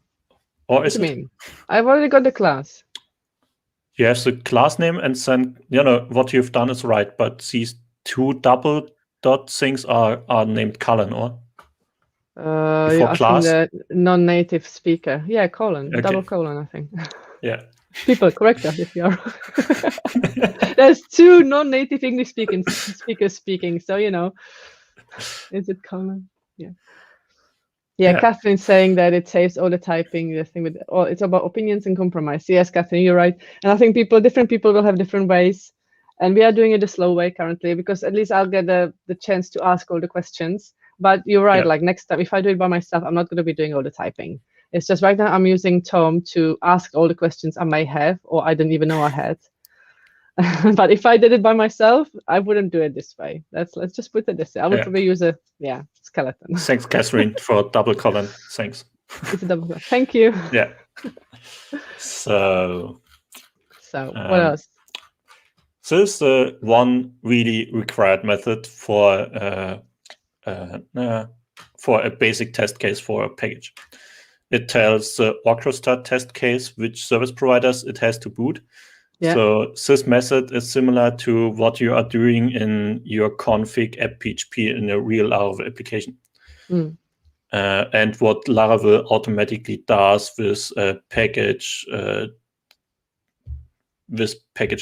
Or is what do you mean? I've already got the class. You have the class name, and then what you've done is right, but these two double dot things are named Cullen, or before class? The non-native speaker. Yeah, colon, double colon, I think. Yeah. People, correct us if you are. There's two non-native English speakers speaking, so is it colon? Yeah. Yeah, Catherine's saying that it saves all the typing, the thing with, it's about opinions and compromise. Yes, Catherine, you're right. And I think different people will have different ways. And we are doing it the slow way currently, because at least I'll get the chance to ask all the questions. But you're right, like next time, if I do it by myself, I'm not going to be doing all the typing. It's just right now I'm using Tom to ask all the questions I may have, or I didn't even know I had. But if I did it by myself, I wouldn't do it this way. Let's just put it this way. I would probably use a skeleton. Thanks, Catherine, for double colon. Thanks. It's a double colon. Thank you. Yeah. So what else? This is the one really required method for a basic test case for a package. It tells the orchestra test case which service providers it has to boot. Yeah. So this method is similar to what you are doing in your config app PHP in a real Laravel application. And what Laravel automatically does with package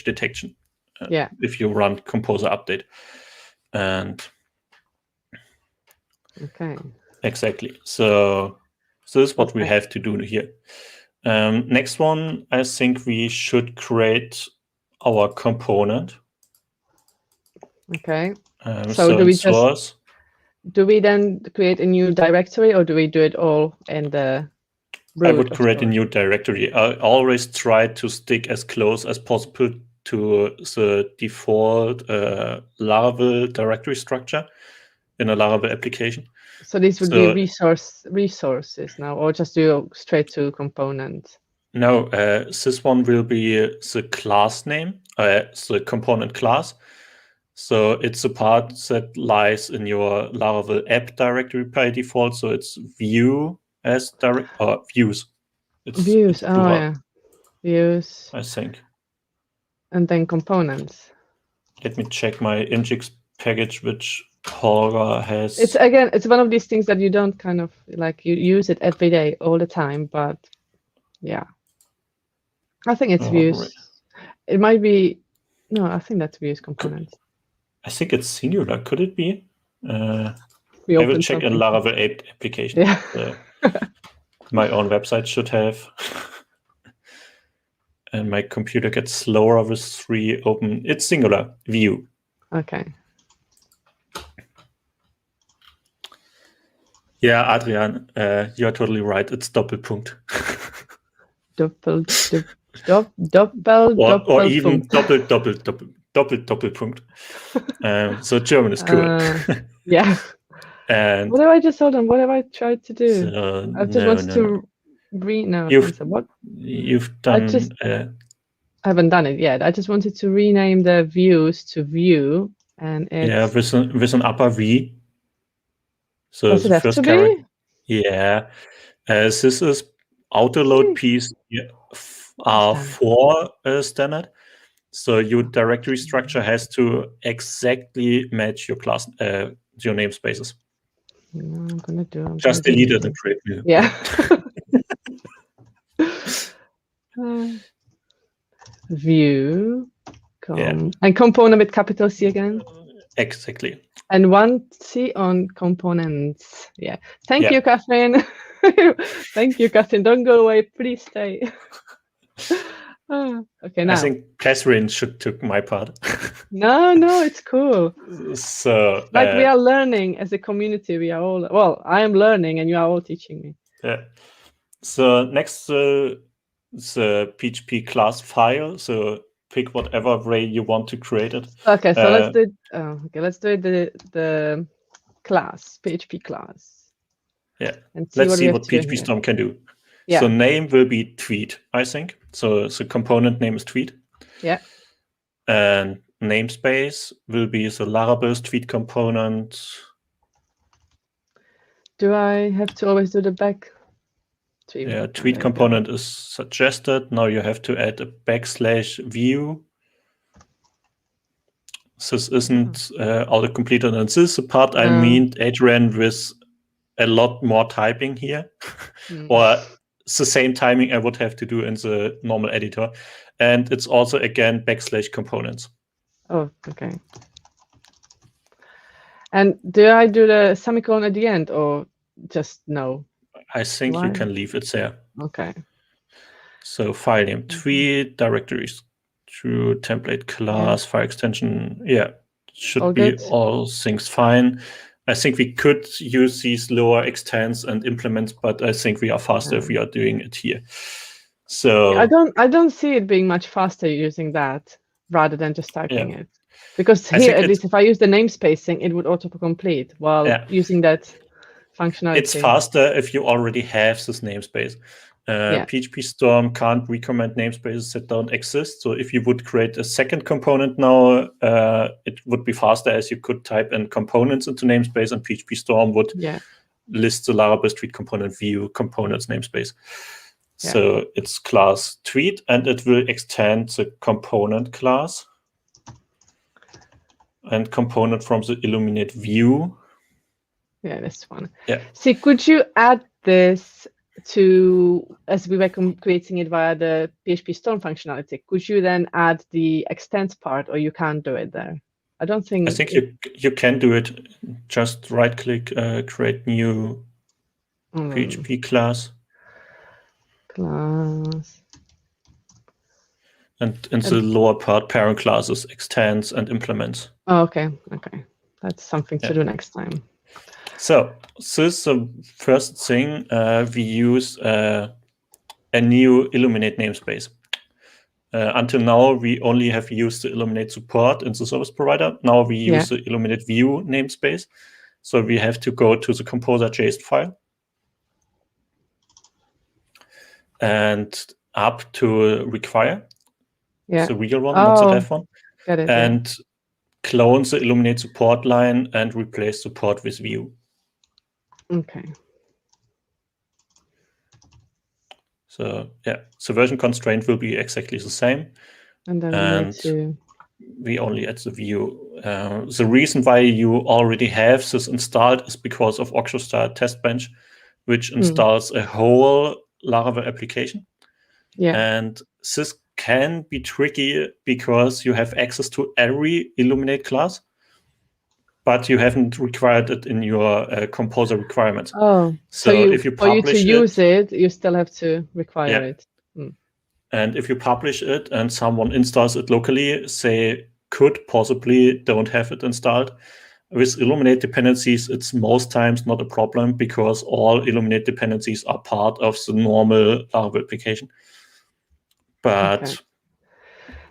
detection. If you run composer update. And exactly. So this is what we have to do here. Next one, I think we should create our component. Okay. So do we then create a new directory, or do we do it all in the root? I would create a new directory. I always try to stick as close as possible to the default Laravel directory structure in a Laravel application. So these would be resources now, or just do straight to component? No, this one will be the class name, the component class. So it's a part that lies in your Laravel app directory by default. So it's view as direct or views. It's views. plural, Oh yeah, views. I think. And then components. Let me check my Nginx package, which Holger has. It's one of these things that you don't kind of like, you use it every day, all the time, but yeah. I think it's views. Right. It might be, no, I think that's views components. I think it's singular. Could it be? I We will check in Laravel application. Yeah. My own website should have. And my computer gets slower with 3 open. It's singular, view. Okay. Yeah, Adrian, you're totally right. It's Doppelpunkt. Or even Doppelpunkt. So German is cool. Yeah. And what have I just told them? What have I tried to do? So, I just wanted to what? You've done. I haven't done it yet. I just wanted to rename the views to view, and it's with an upper V. So does it have to be? Yeah. This is autoload piece R4 standard. So your directory structure has to exactly match your class, your namespaces. I'm gonna just delete it and create new. Yeah. View. And component with capital C again. Exactly. And 1 C on components. Yeah. Thank you, Catherine. Thank you, Catherine. Don't go away. Please stay. Okay, now. I think Catherine should took my part. No, it's cool. So like we are learning as a community. We are all, well, I am learning and you are all teaching me. Yeah. So next, the PHP class file. So pick whatever way you want to create it. Okay, so let's do it. Let's do the class, PHP class. Yeah. And see let's see what PHP Storm can do. Yeah. So name will be tweet, I think. So the component name is tweet. Yeah. And namespace will be the Larabelles tweet component. Do I have to always do the back? Tweet component is suggested. Now you have to add a /view. This isn't auto-completed, and this is the part I mean, Adrian, with a lot more typing here, or the same timing I would have to do in the normal editor. And it's also, again, /components. Oh, okay. And do I do the semicolon at the end, or just no? I think you can leave it there. Okay. So file name, tweet, directories, true, template class, file extension. Yeah, should all be good. All things fine. I think we could use these lower extents and implements, but I think we are faster if we are doing it here. So I don't see it being much faster using that rather than just typing it. Because here, at least if I use the namespace thing, it would autocomplete while using that functionality. It's faster if you already have this namespace. PHP Storm can't recommend namespaces that don't exist. So if you would create a second component now, it would be faster, as you could type in components into namespace, and PHP Storm would list the Laravel tweet component view components namespace. So it's class tweet, and it will extend the component class and component from the Illuminate view. Yeah, this one. Yeah. See, could you add this to, as we were creating it via the PHP Storm functionality, could you then add the extends part, or you can't do it there? I don't think. I think you can do it. Just right click, create new PHP class. And in the lower part, parent classes, extends and implements. Oh, okay. That's something to do next time. So this is the first thing. We use a new Illuminate namespace. Until now, we only have used the Illuminate support in the service provider. Now we use the Illuminate view namespace. So we have to go to the composer.json file and up to require. The real one, not the dev one. Got it, and clone the Illuminate support line and replace support with view. Okay. So yeah, so version constraint will be exactly the same. And then we need to... we only add the view. The reason why you already have this installed is because of Orchestra Test Bench, which installs a whole Laravel application. Yeah. And this can be tricky because you have access to every Illuminate class, but you haven't required it in your composer requirements. Oh, so if you for you to publish use it, you still have to require it. And if you publish it and someone installs it locally, they could possibly don't have it installed. With Illuminate dependencies, it's most times not a problem because all Illuminate dependencies are part of the normal Laravel application. But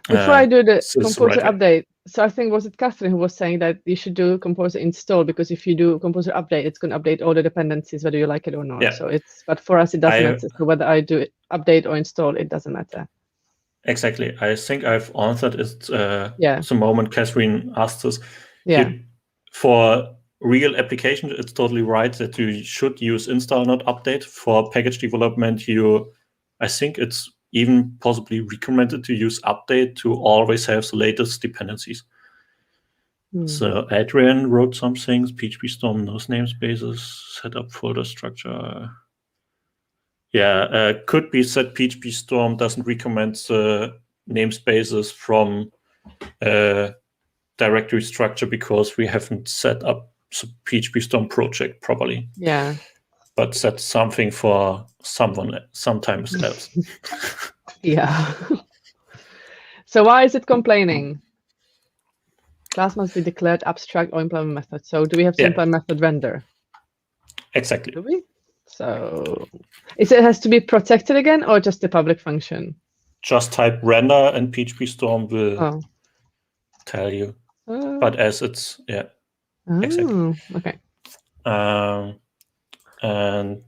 before I do the composer update, so I think was it Catherine who was saying that you should do composer install, because if you do composer update, it's going to update all the dependencies whether you like it or not. Yeah. So but for us it doesn't matter. So whether I do update or install, it doesn't matter. Exactly. I think I've answered it the moment Catherine asked us. Yeah. For real application, it's totally right that you should use install, not update. For package development, I think it's even possibly recommended to use update to always have the latest dependencies. So Adrian wrote some things, PHP Storm knows namespaces, set up folder structure. Yeah, could be that PHP Storm doesn't recommend the namespaces from directory structure because we haven't set up the PHP Storm project properly. Yeah. But that's something for sometimes else. Yeah. So why is it complaining? Class must be declared abstract or implement method. So do we have to implement method render? Exactly. Do we? So it has to be protected again, or just the public function? Just type render and PHP Storm will tell you. But as it's exactly. Okay. And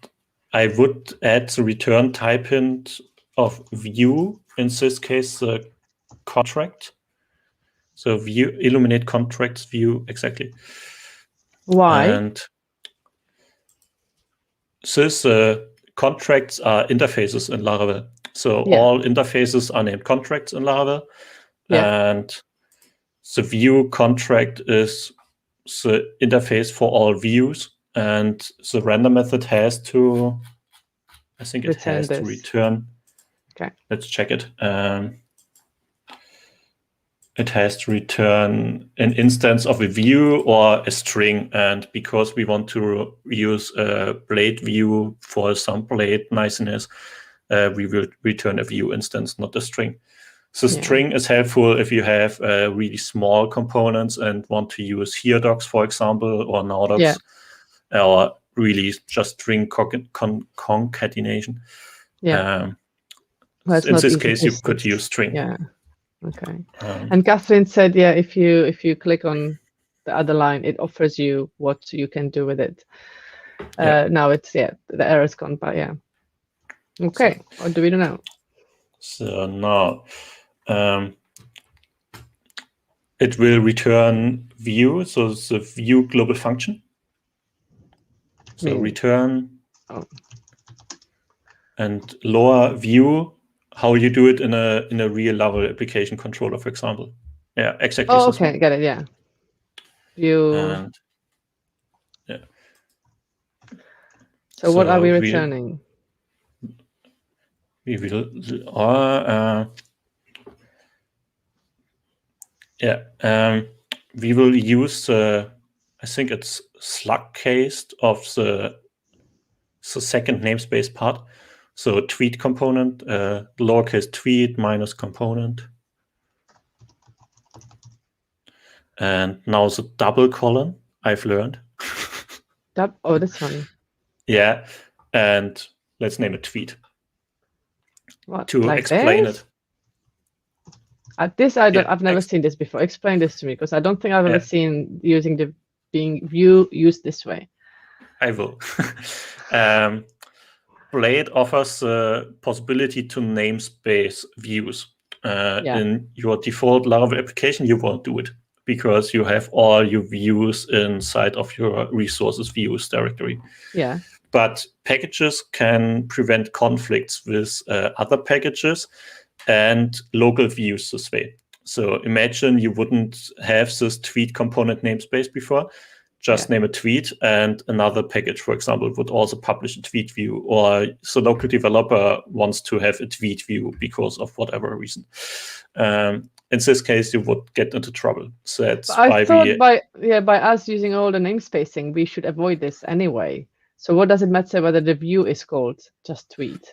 I would add the return type hint of view, in this case the contract. So view Illuminate contracts view, exactly. Why? And this contracts are interfaces in Laravel. So all interfaces are named contracts in Laravel. And the view contract is the interface for all views. And the render method has to, I think it has to return. Okay. Let's check it. It has to return an instance of a view or a string. And because we want to use a Blade view for some Blade niceness, we will return a view instance, not a string. So string is helpful if you have really small components and want to use here docs, for example, or now docs, or really just string concatenation. Yeah. In this case, you could use string. Yeah. Okay. And Catherine said, if you click on the other line, it offers you what you can do with it. Now it's the error's gone, but okay. So, what do we do now? So now it will return view, so the view global function. So return and lower view. How you do it in a real Laravel application controller, for example. Yeah, exactly. Oh, okay, got it. Yeah. View. And, So what are we returning? We will. We will use I think it's slug case of the second namespace part. So tweet component, lowercase tweet minus component. And now the double colon I've learned. Oh, this one. Yeah, and let's name it tweet. What, to like explain this? it. This I've never seen this before. Explain this to me, because I don't think I've ever seen using the view used this way. I will. Blade offers the possibility to namespace views. In your default Laravel application, you won't do it because you have all your views inside of your resources views directory. Yeah. but packages can prevent conflicts with other packages and local views this way. So imagine you wouldn't have this tweet component namespace before. Just name a tweet, and another package, for example, would also publish a tweet view, or the local developer wants to have a tweet view because of whatever reason. In this case, you would get into trouble. So that's I thought by us using all the namespacing, we should avoid this anyway. So what does it matter whether the view is called just tweet?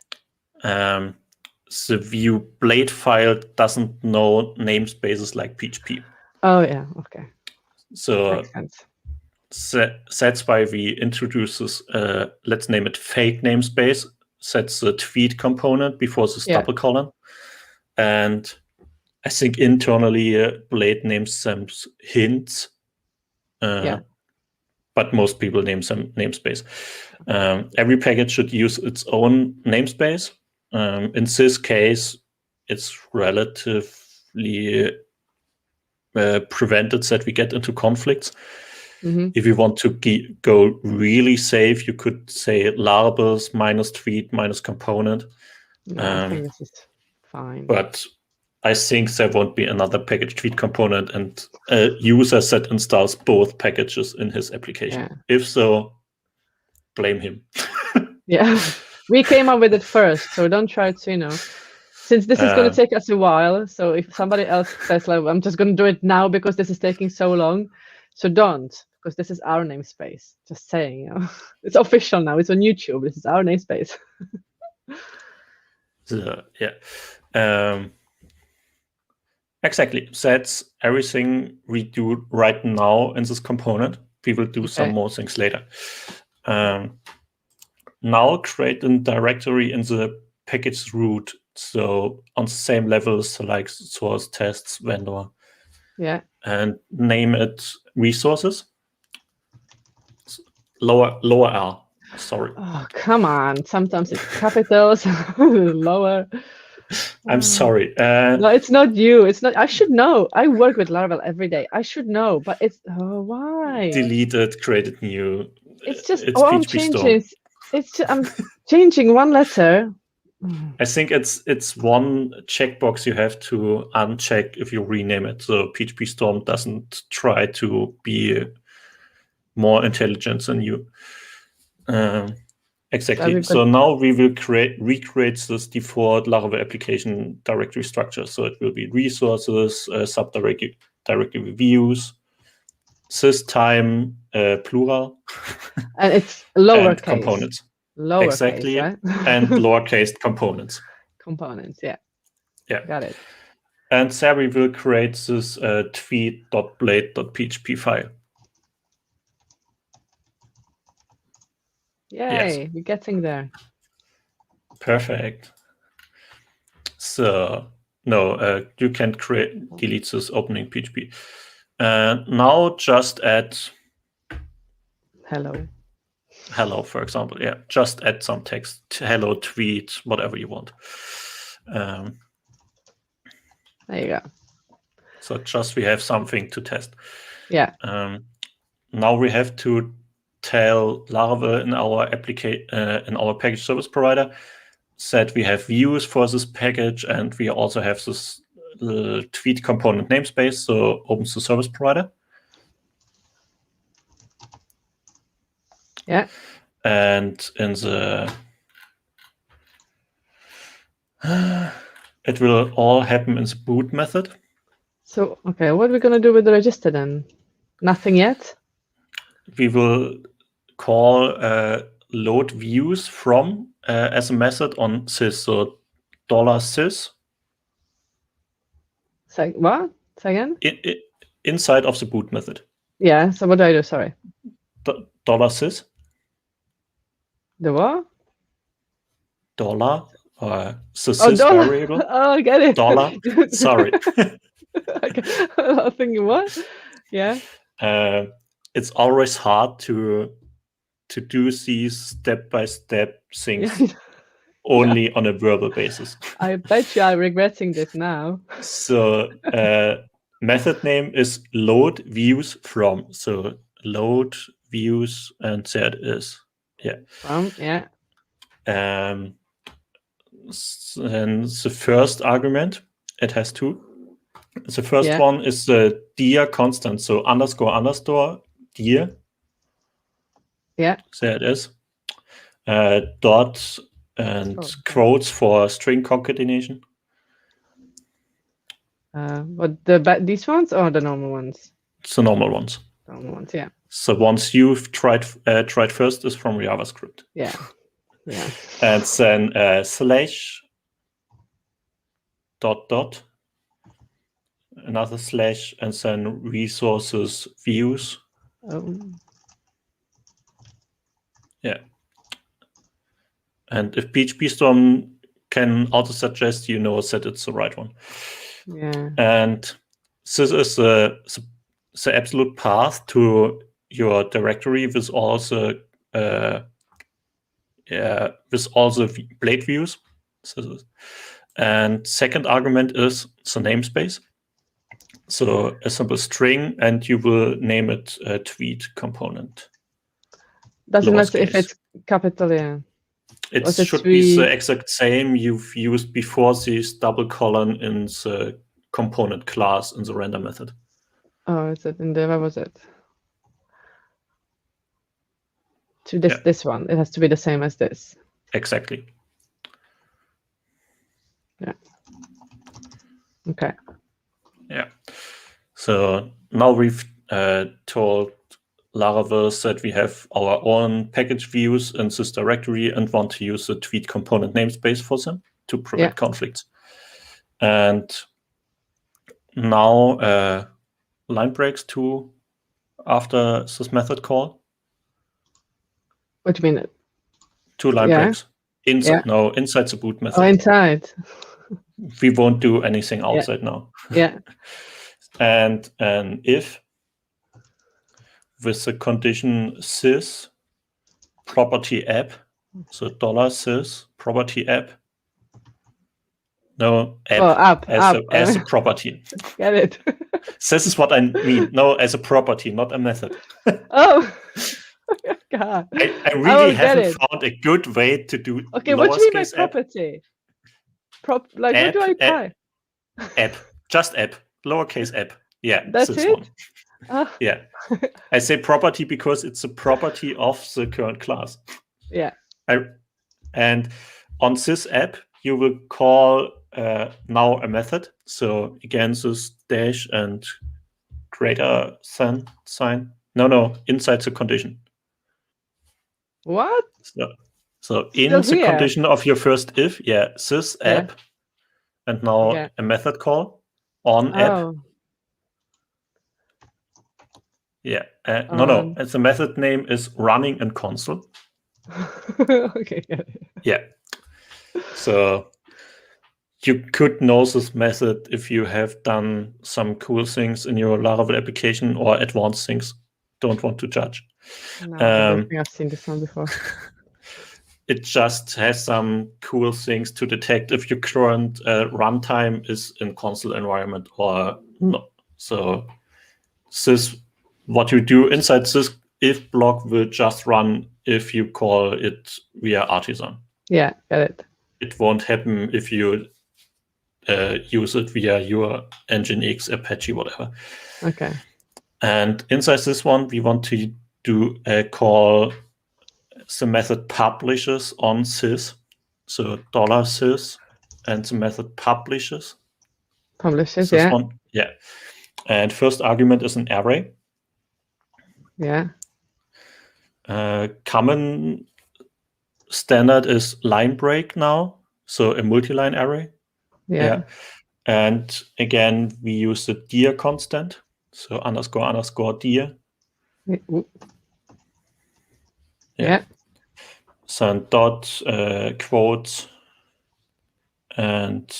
The view Blade file doesn't know namespaces like PHP. Oh yeah, okay. So makes sense. That's why we introduce this, let's name it fake namespace, sets the tweet component before this double colon. And I think internally Blade names them hints, but most people name them namespace. Every package should use its own namespace. In this case, it's relatively prevented that we get into conflicts. If you want to go really safe, you could say Larabelles minus tweet minus component. I think this is fine. But I think there won't be another package tweet component and a user that installs both packages in his application. If so, blame him. We came up with it first, so don't try to, since this is going to take us a while. So if somebody else says, like, I'm just going to do it now because this is taking so long, so don't, because this is our namespace. Just saying, it's official now. It's on YouTube. This is our namespace. Exactly. That's everything we do right now in this component. We will do some more things later. Now create a directory in the package root. So on the same levels, like source, tests, vendor. And name it resources. Lower R. Sorry. Oh, come on. Sometimes it's capitals, lower. I'm sorry. No, it's not you. It's not. I should know. I work with Laravel every day. I should know, but it's why? Deleted, created new. It's just I'm changing. I'm changing one letter. I think it's one checkbox you have to uncheck if you rename it. So PHP Storm doesn't try to be more intelligent than you. Exactly. So now we will recreate this default Laravel application directory structure. So it will be resources, subdirectory views, this time plural, and it's lowercase components. Exactly, case, right? And lowercase components. Components, got it. And there we will create this tweet.blade.php file. Yay, we're getting there. Perfect. So no, you can delete this opening PHP. Now just add hello, for example. Just add some text. Hello, tweet, whatever you want. There you go. So just we have something to test. Now we have to tell Laravel in our package service provider that we have views for this package, and we also have this tweet component namespace. So opens the service provider. And in the it will all happen in the boot method. So what are we gonna do with the register then? Nothing yet. We will call load views from as a method on sys. So $sys. What? Say again? Inside of the boot method. So what do I do? Sorry. $sys. The what? Dollar. Sys variable. Oh, I get it. Dollar. Sorry. I'm thinking what? It's always hard to do these step-by-step things only on a verbal basis. I bet you are regretting this now. So method name is load views from. So load views, and there it is. Yeah. Yeah. And the first argument, it has two. The first one is the dir constant, so __ dir. Yeah. There it is. Dot and quotes for string concatenation. But these ones or the normal ones? It's the normal ones. Normal ones, yeah. So once you've tried first is from JavaScript. Yeah. Yeah. And then slash dot another slash, and then resources views. Yeah. And if PHP Storm can auto suggest, you know that it's the right one. Yeah. And this is the absolute path to your directory with all the blade views. And second argument is the namespace. So a simple string, and you will name it a tweet component. Doesn't matter if it's capital, yeah. It should be the exact same you've used before this double colon in the component class in the render method. Oh, is it in there? Where was it? To this one. It has to be the same as this. Exactly. Yeah. Okay. Yeah. So now we've told Laravel that we have our own package views in this directory and want to use the tweet component namespace for them to prevent conflicts. And now line breaks too after this method call. What do you mean? 2 line breaks. Inside the boot method. Oh, inside. We won't do anything outside now. Yeah. And an if with the condition sys property app, so $sys property app. No, app, as a property. Get it? This is what I mean. No, as a property, not a method. Oh, God. I really haven't found a good way to do. Okay, what do you mean by property? What do I apply? App, just app, lowercase app. Yeah, that's this it. One. Yeah, I say property because it's a property of the current class. Yeah. And on this app, you will call now a method. So again, this dash and greater than sign. No, inside the condition. What? So in the condition of your first if, this app, and now a method call on app. Yeah, no, and the method name is running in console. Okay. Yeah. So you could know this method if you have done some cool things in your Laravel application or advanced things. Don't want to judge. No, I don't think I've seen this one before. It just has some cool things to detect if your current runtime is in console environment or not. So this, what you do inside this if block will just run if you call it via artisan. Yeah, got it. It won't happen if you use it via your Nginx, Apache, whatever. Okay. And inside this one, we want to do a call the method publishes on sys. So $sys and the method publishes. Publishes, yeah. One, yeah. And first argument is an array. Yeah. Common standard is line break now. So a multi-line array. Yeah. And again, we use the dir constant. So __ dir. Yeah. So dot quotes and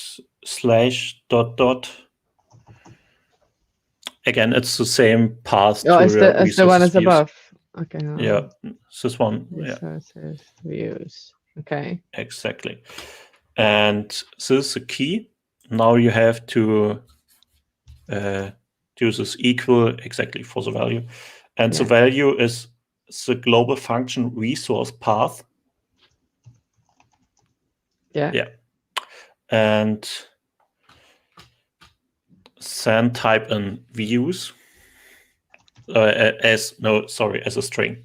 slash dot. Again, it's the same path. Oh, it's the one as above. Okay. Yeah, this one. Resources views. Okay. Exactly. And this is the key. Now you have to do this equal exactly for the value. And the value is the global function resource path. Yeah. And then type in views as a string,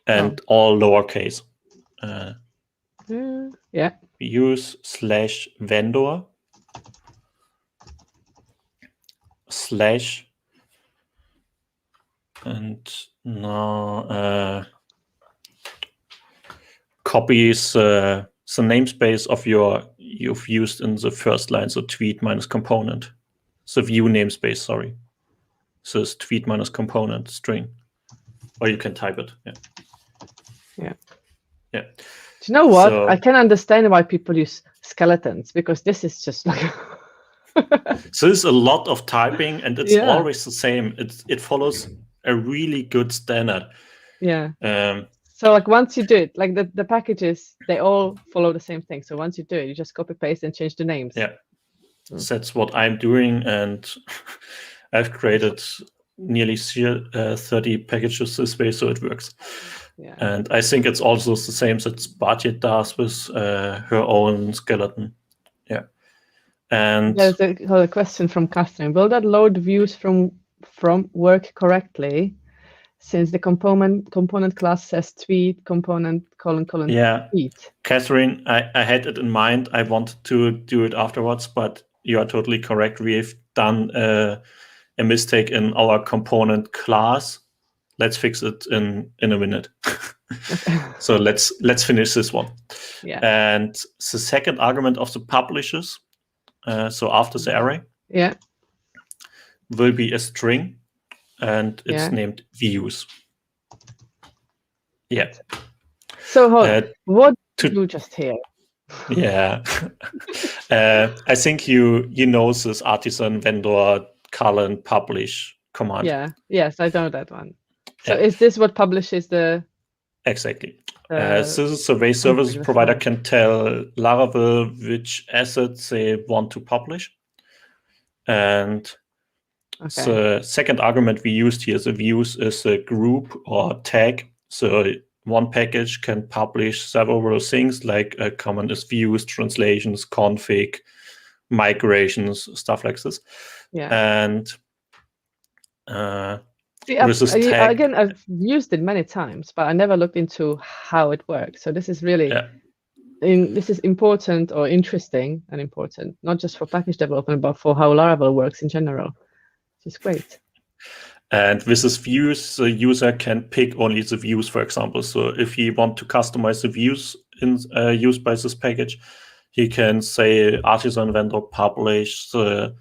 and all lowercase. Views / vendor / and now copies the namespace of you've used in the first line, so tweet minus component. So view namespace, sorry. So it's tweet minus component string. Or you can type it. Yeah. Do you know what? I can understand why people use skeletons, because this is just like so there's a lot of typing, and it's always the same. It follows a really good standard. Yeah. So like once you do it, like the packages, they all follow the same thing. So once you do it, you just copy paste and change the names. Yeah. So that's what I'm doing, and I've created nearly 30 packages this way, so it works. Yeah. And I think it's also the same that Batje does with her own skeleton. Yeah. And there's a question from Catherine. Will that load views from work correctly, since the component class says tweet component : tweet? Catherine, I had it in mind. I wanted to do it afterwards, but you are totally correct. We've done a mistake in our component class. Let's fix it in a minute. So let's finish this one. Yeah. And the second argument of the publishers, so after the array, will be a string, and it's named views. Yeah. So what did you just hear? Yeah. I think you know this artisan vendor colon publish command. Yeah. Yes, I know that one. So is this what publishes the? Exactly. This is the way service provider can tell Laravel which assets they want to publish. And the second argument we used here, the views, is a group or tag. So one package can publish several things, like common is views, translations, config, migrations, stuff like this. Yeah. And again, I've used it many times, but I never looked into how it works. So this is really, this is important or interesting and important, not just for package development, but for how Laravel works in general, which is great. And with this views, the user can pick only the views, for example. So if he want to customize the views used by this package, he can say artisan vendor publish the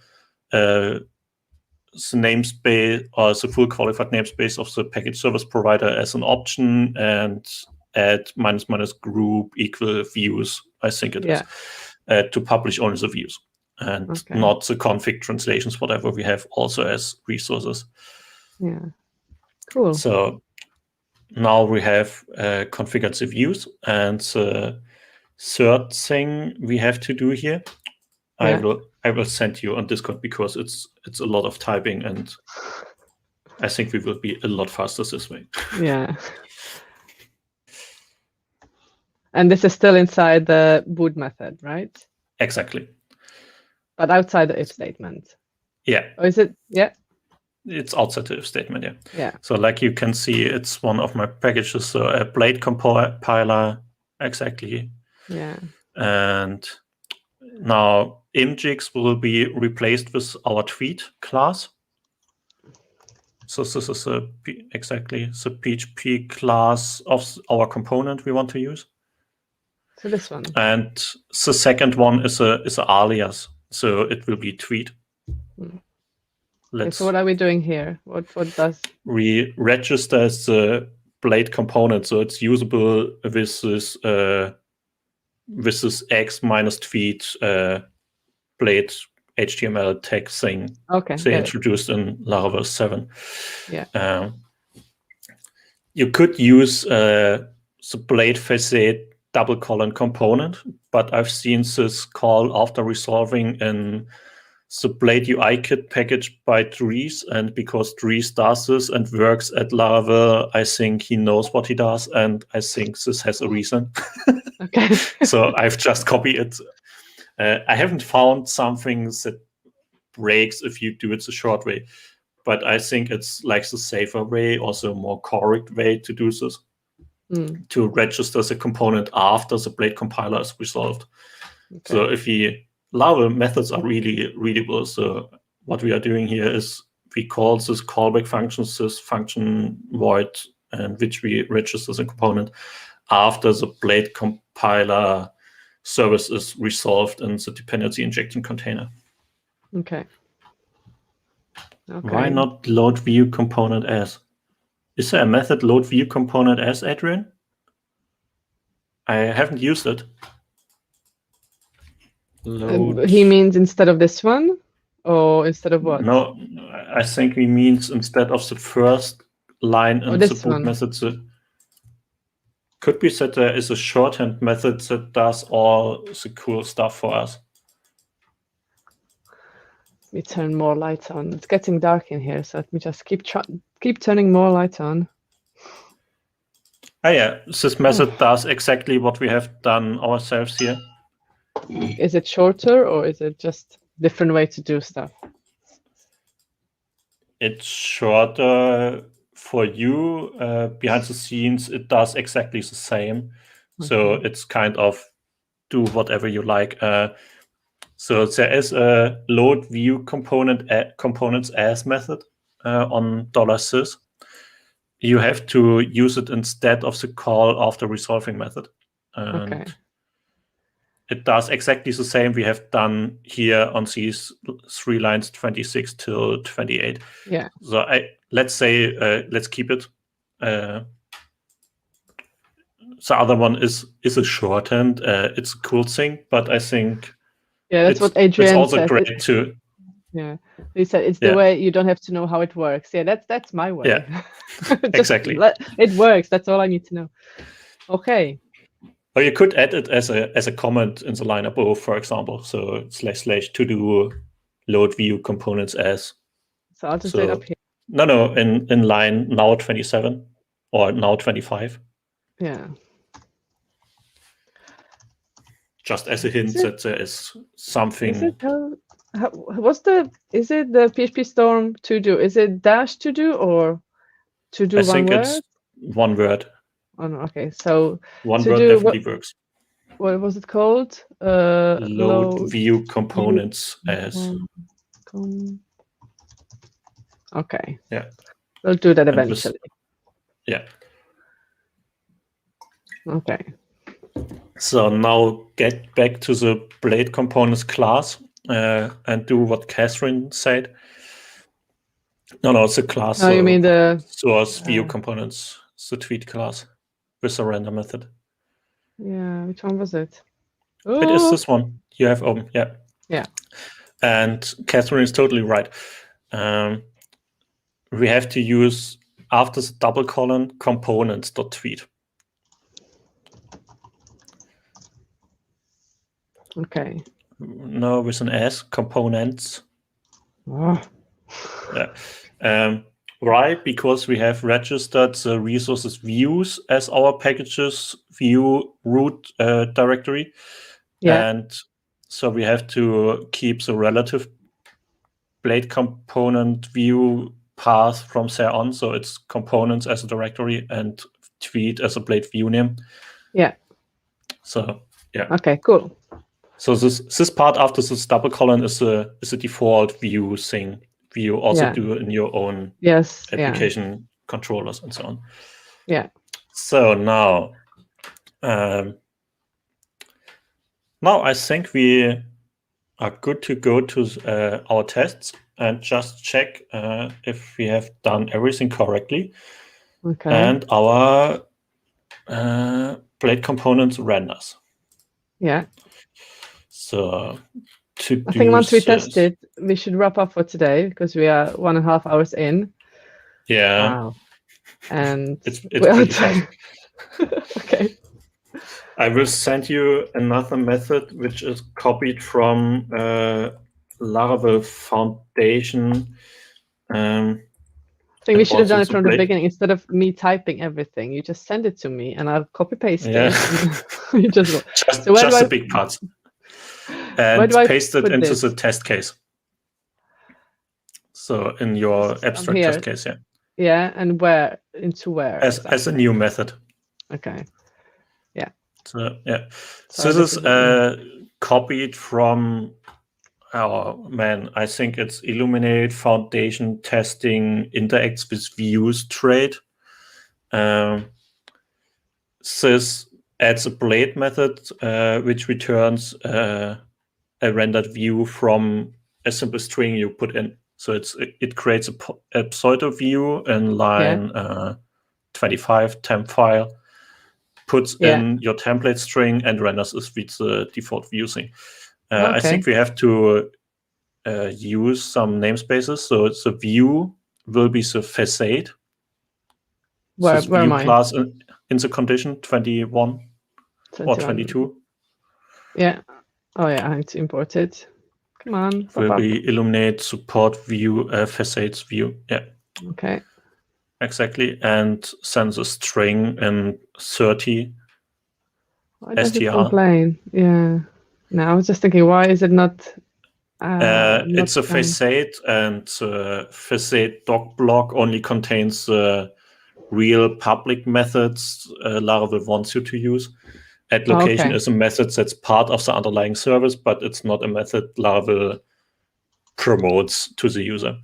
namespace or the full qualified namespace of the package service provider as an option, and add -- group equal views, I think it is, to publish only the views, and not the config, translations, whatever we have also as resources. Yeah, cool. So now we have configured the views, and the third thing we have to do here, I will send you on Discord, because it's a lot of typing, and I think we will be a lot faster this way. Yeah. And this is still inside the boot method, right? Exactly. But outside the if statement. Yeah. Or is it? Yeah. It's outside the if statement, Yeah. So like you can see, it's one of my packages, so a Blade compiler, exactly. Yeah. And now imjigs will be replaced with our tweet class. So this is exactly the PHP class of our component we want to use. So this one. And the second one is a alias, so it will be tweet. So what are we doing here? What does we register as the Blade component, so it's usable with this x minus tweet Blade HTML tag thing. They introduced in Laravel 7. Yeah. You could use the Blade facade _ component, but I've seen this call after resolving in the Blade UI kit package by Dries, and because Dries does this and works at Laravel, I think he knows what he does, and I think this has a reason. Okay. So I've just copied it. I haven't found something that breaks if you do it the short way, but I think it's like the safer way, also a more correct way to do this, to register the component after the Blade compiler is resolved. Okay. So if Laravel methods are really readable. So what we are doing here is we call this callback function, this function void, and which we register the component after the Blade compiler service is resolved in the dependency injection container. Okay. Why not load view component as? Is there a method load view component as, Adrian? I haven't used it. He means instead of this one, or instead of what? No, I think he means instead of the first line in the boot method. Could be that there is a shorthand method that does all the cool stuff for us. Let me turn more light on. It's getting dark in here, so let me just keep turning more light on. Oh yeah, this method does exactly what we have done ourselves here. Is it shorter, or is it just different way to do stuff? It's shorter for you. Behind the scenes, it does exactly the same. Okay. So it's kind of do whatever you like. So there is a load view components as method on $sys. You have to use it instead of the call after resolving method. And okay. It does exactly the same we have done here on these 3 lines 26 till 28. Yeah. So let's say let's keep it. The other one is a shorthand. It's a cool thing, but I think that's what Adrian said. It's also great too. Yeah, he said it's the way you don't have to know how it works. Yeah, that's my way. Yeah, exactly. It works. That's all I need to know. Okay. Or you could add it as a comment in the line above, for example. So / to do load view components as. So I'll just say it up here. No, in line now 27 or now 25. Yeah. Just as a hint that there is something. Is it the PHP Storm to do? Is it dash to do or to do one word? I think it's one word. Oh no, okay. So one word definitely works. What was it called? Load view components as. Okay. Yeah. We'll do that eventually. Yeah. Okay. So now get back to the Blade components class and do what Catherine said. No, it's a class. Oh, you mean the source view components, the tweet class with the render method. Yeah, which one was it? It is this one. You have open, yeah. Yeah. And Catherine is totally right. We have to use after the double colon components.tweet. Okay. No, with an S, components. Oh. Yeah. Right, because we have registered the resources views as our packages view root directory. Yeah. And so we have to keep the relative Blade component view path from there on. So it's components as a directory and tweet as a Blade view name. Yeah. So yeah. Okay, cool. So this part after this double colon is a default view thing. You also do in your own application controllers and so on. Yeah. So now I think we are good to go to our tests and just check if we have done everything correctly. Okay. And our Blade components renders. Yeah. So I think once we test it, we should wrap up for today because we are 1.5 hours in. Yeah. Wow. And it's pretty fast. Okay. I will send you another method which is copied from Laravel Foundation. I think we should have done it from the beginning instead of me typing everything. You just send it to me, and I'll copy paste it. You just go. So just the big parts, and paste it into the test case. So in your abstract test case, yeah. Yeah, and where into where? As a new method. Okay. Yeah. So yeah. So this is copied from. Oh man, I think it's Illuminate Foundation testing interacts with views trait. This adds a blade method which returns a rendered view from a simple string you put in. So it creates a pseudo view in line 25 temp file, puts in your template string and renders this with the default view thing. I think we have to use some namespaces. So the view will be the facade. Where am I? Class in the condition 21 or 22. Yeah. Oh yeah, I have to import it. Come on. Will be illuminate support view facades view. Yeah. Okay. Exactly, and sends a string in 30. Why does it complain? Yeah. No, I was just thinking, why is it not? It's a facade, and facade doc block only contains real public methods Laravel wants you to use. Add location is a method that's part of the underlying service, but it's not a method Laravel promotes to the user.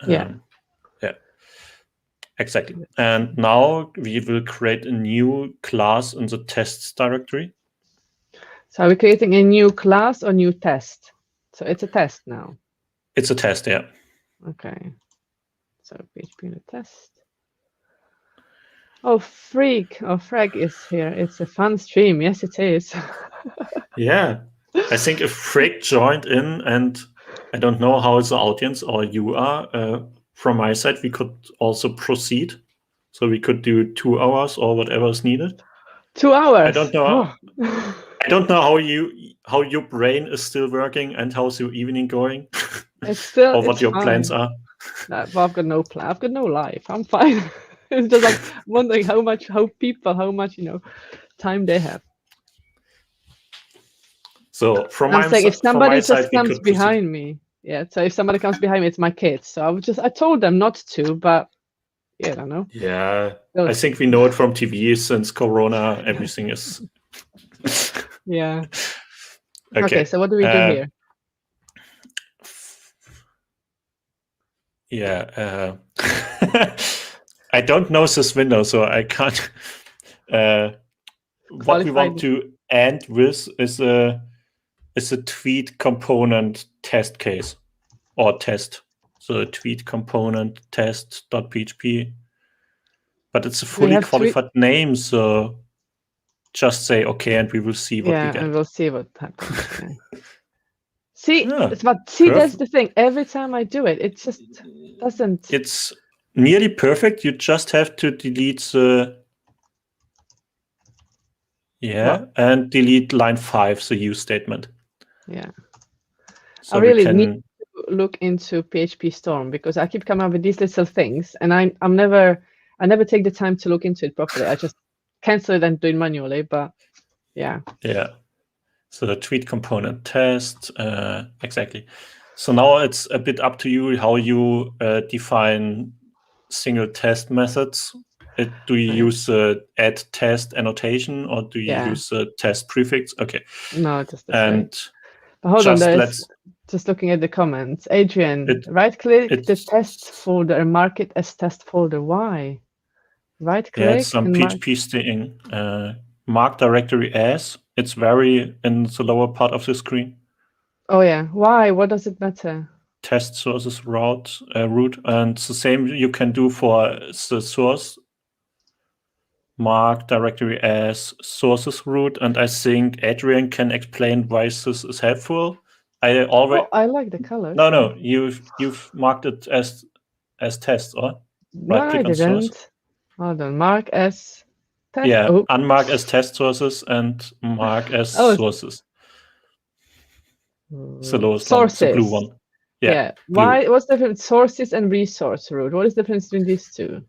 Yeah. Exactly. And now we will create a new class in the tests directory. So are we creating a new class or new test? So it's a test now. It's a test, yeah. Okay. So PHP Unit test. Oh, freak! Oh, Frag is here. It's a fun stream. Yes, it is. Yeah. I think if Frag joined in, and I don't know how the audience or you are, from my side, we could also proceed. So we could do 2 hours or whatever is needed. 2 hours? I don't know. I don't know how your brain is still working and how's your evening going. It's still or what your plans are. Well, I've got no plan. I've got no life. I'm fine. It's just like wondering how much time they have. So from I'm saying if somebody just comes behind me, so if somebody comes behind me, it's my kids. So I told them not to, but yeah, I don't know. Yeah, I think we know it from TV since Corona. Everything is. Yeah. Okay. So what do we do here? Yeah. I don't know this window, so I can't. What we want to end with is a tweet component test case or test. So tweet component test.php. But it's a fully qualified name, so just say okay, and we will see what we get. Yeah, and we'll see what happens. See, that's the thing. Every time I do it, it just doesn't. It's nearly perfect. You just have to delete the and delete line 5, the use statement. Yeah. So I really need to look into PHP Storm because I keep coming up with these little things, and I never take the time to look into it properly. I just cancel it and do it manually. But yeah. Yeah. So the tweet component test, exactly. So now it's a bit up to you how you define single test methods. Do you use the add test annotation or do you use the test prefix? Okay. No, just the same. But hold on, just looking at the comments. Adrian, right-click the test folder and mark it as test folder. Why? Right-click. Yeah, it's some PHP thing. Mark directory as. It's very in the lower part of the screen. Oh yeah. Why? What does it matter? Test sources root, and the same you can do for the source. Mark directory as sources root, and I think Adrian can explain why this is helpful. I like the colors. No, you've marked it as test, or no, I didn't. Hold on, mark as test. Yeah, unmark as test sources and mark as sources. The lowest sources. one, the blue one. Yeah. Why? What's the difference? Sources and resource root. What is the difference between these two?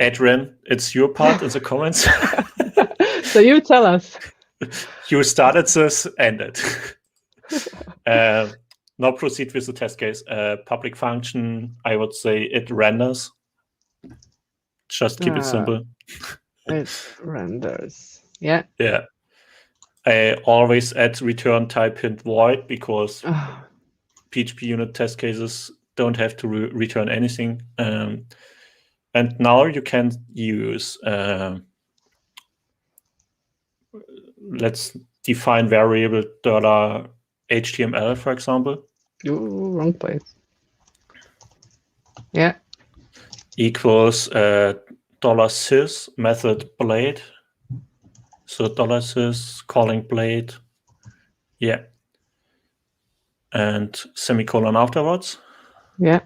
Adrian, it's your part in the comments. So you tell us. You started this, end it. Now proceed with the test case. Public function, I would say it renders. Just keep it simple. It renders. Yeah. Yeah. I always add return type hint void because PHP unit test cases don't have to return anything. And now you can use, let's define variable $HTML, for example. Ooh, wrong place. Yeah. Equals $sys method blade. So $sys calling blade. Yeah. And semicolon afterwards. Yeah.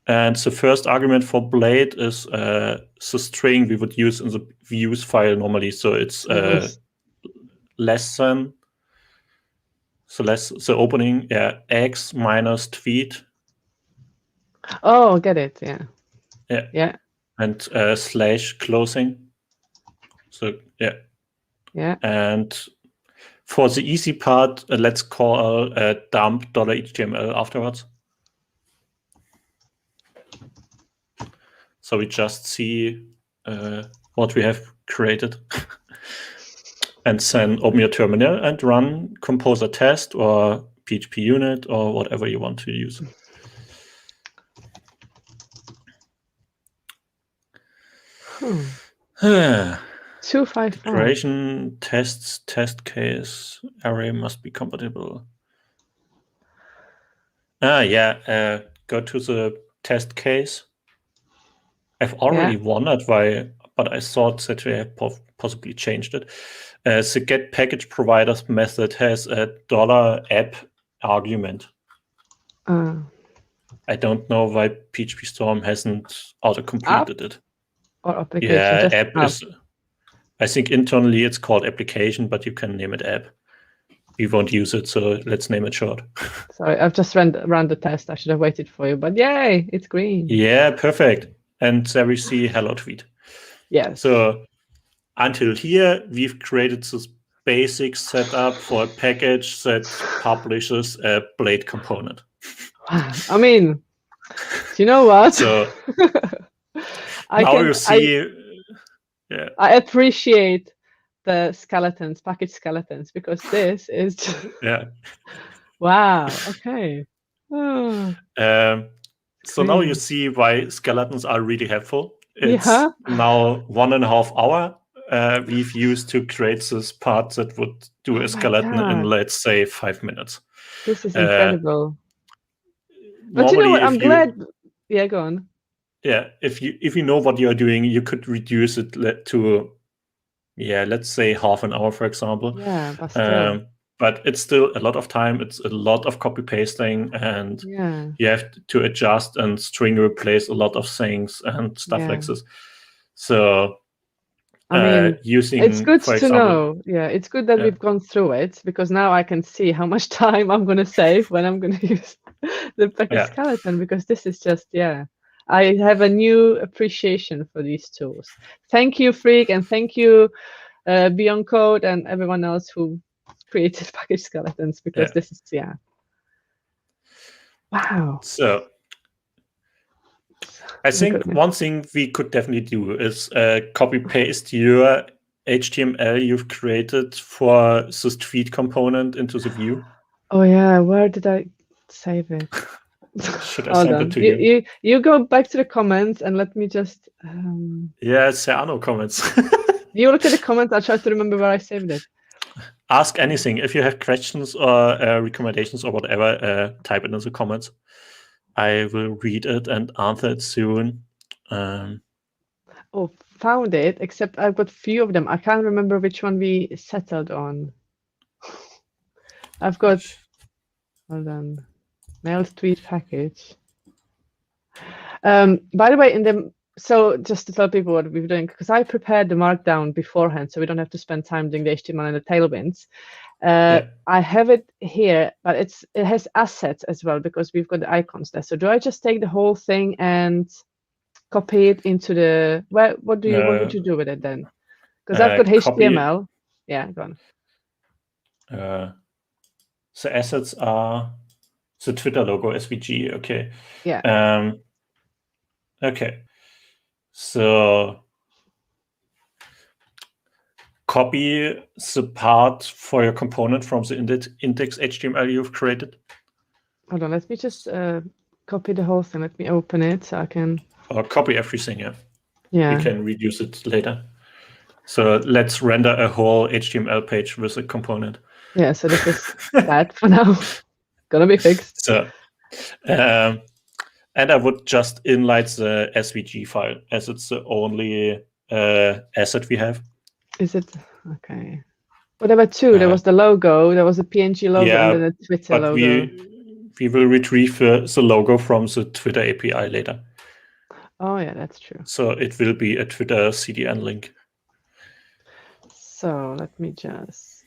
And the first argument for blade is the string we would use in the views file normally. So it's less than, so less the opening, x minus tweet. Oh, get it. Yeah. Yeah. Yeah. And slash closing. So yeah. Yeah. And for the easy part, let's call dump $HTML afterwards. So we just see what we have created. And then open your terminal and run composer test or PHP unit or whatever you want to use. Hmm. 255. Declaration tests test case array must be compatible. Go to the test case. I've already wondered why, but I thought that we have possibly changed it. The get package providers method has a $app argument. I don't know why PHP Storm hasn't auto-completed it. Or application? Yeah, app is. I think internally it's called application, but you can name it app. We won't use it, so let's name it short. Sorry, I've just ran the test. I should have waited for you, but yay, it's green. Yeah, perfect. And there we see hello tweet. Yes. So until here, we've created this basic setup for a package that publishes a Blade component. I mean, do you know what? So now you see. I appreciate the skeletons, package skeletons, because this is wow. Okay. So now you see why skeletons are really helpful. It's now 1.5 hours we've used to create this part that would do a skeleton in, let's say, 5 minutes. This is incredible. But you know what? I'm glad. Yeah, go on. Yeah, if you know what you're doing, you could reduce it to, let's say half an hour, for example. Yeah, but still. But it's still a lot of time. It's a lot of copy pasting, and you have to adjust and string replace a lot of things and stuff like this. So I mean, using, it's good for to example, know. Yeah, it's good that we've gone through it, because now I can see how much time I'm going to save when I'm going to use the package skeleton, because this is just, I have a new appreciation for these tools. Thank you, Freak, and thank you, Beyond Code, and everyone else who created package skeletons, because this is, wow. So I think one thing we could definitely do is copy paste your HTML you've created for this tweet component into the view. Oh yeah, where did I save it? Should I send it to you? You go back to the comments and let me just. Yeah, there are no comments. You look at the comments. I'll try to remember where I saved it. Ask anything. If you have questions or recommendations or whatever, type it in the comments. I will read it and answer it soon. Oh, found it, except I've got few of them. I can't remember which one we settled on. I've got, hold on, mail tweet package. By the way, in the So just to tell people what we're doing, because I prepared the markdown beforehand, so we don't have to spend time doing the HTML and the tailwinds. I have it here, but it has assets as well because we've got the icons there. So do I just take the whole thing and copy it into the what would you do with it then? Because I've got HTML. Yeah, go on. The assets are the Twitter logo SVG. Okay. Yeah. Okay. So copy the part for your component from the index HTML you've created. Hold on, let me just copy the whole thing. Let me open it so I can. Or copy everything, yeah. Yeah. We can reuse it later. So let's render a whole HTML page with a component. Yeah, so this is bad for now. Gonna be fixed. So, and I would just inline the SVG file as it's the only asset we have. Is it? Okay. What about two? There was the logo, there was a PNG logo, and then a Twitter logo. We will retrieve the logo from the Twitter API later. Oh, yeah, that's true. So it will be a Twitter CDN link. So let me just...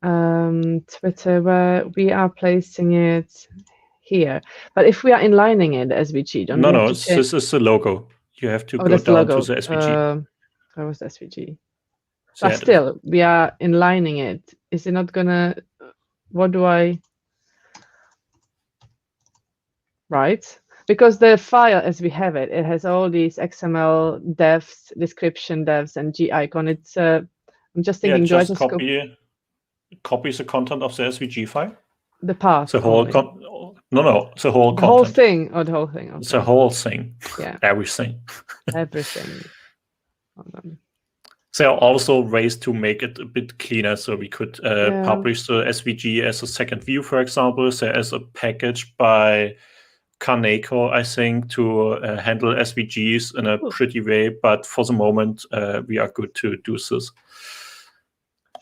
Twitter, where we are placing it here. But if we are inlining it SVG, don't we have to change... this is the logo. You have to go down to the SVG. Where was the SVG? But still, we are inlining it. Is it not gonna... What do I... Right? Because the file as we have it, it has all these XML devs, description devs, and G icon. It's I'm just thinking, do I just copy the content of the SVG file? The path. The whole the whole content. The whole thing. Oh, the whole thing. Okay. The whole thing. Yeah. Everything. Everything. Hold on. There are also ways to make it a bit cleaner, so we could publish the SVG as a second view, for example. There is a package by Kaneko, I think, to handle SVGs in a pretty way, but for the moment, we are good to do this.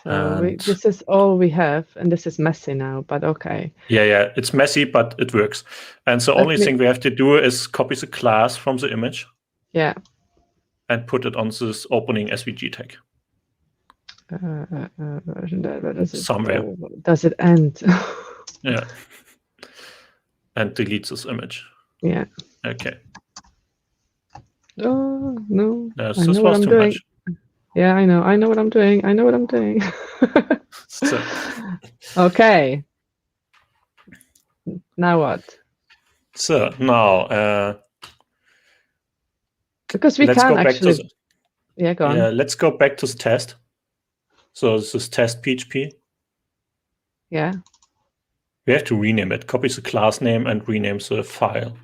So this is all we have, and this is messy now, but okay. Yeah, it's messy, but it works. And the only thing we have to do is copy the class from the image. Yeah. And put it on this opening SVG tag. Somewhere. Does it end? Yeah. And delete this image. Yeah. Okay. Oh, no. This was too much. Yeah, I know. I know what I'm doing. I know what I'm doing. So. Okay. Now what? So now... because we can actually... Yeah, go on. Yeah, let's go back to the test. So this is test PHP. Yeah. We have to rename it. Copy the class name and rename the file.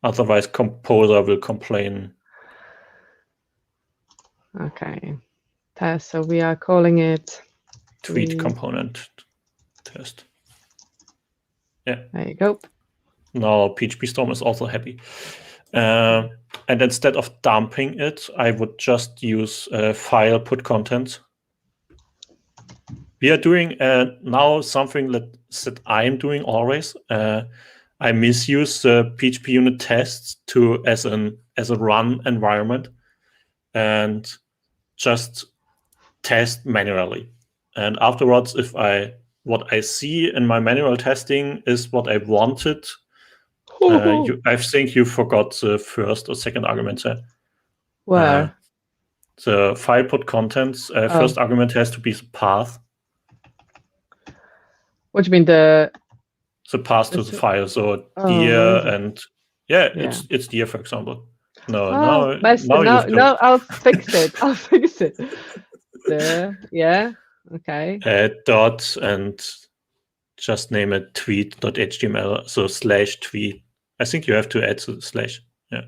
Otherwise, Composer will complain. Okay. Test. So we are calling it tweet component test. Yeah. There you go. Now PHP Storm is also happy. And instead of dumping it, I would just use file put contents. We are doing now something that I'm doing always. I misuse the PHP unit tests as a run environment and just test manually. And afterwards, what I see in my manual testing is what I wanted. I think you forgot the first or second argument there. Where? The file put contents. First argument has to be the path. What do you mean the path to the file? So dir and it's dir, for example. No, I'll fix it. I'll fix it. Okay. Dot and just name it tweet.html. So /tweet. I think you have to add the slash. Yeah.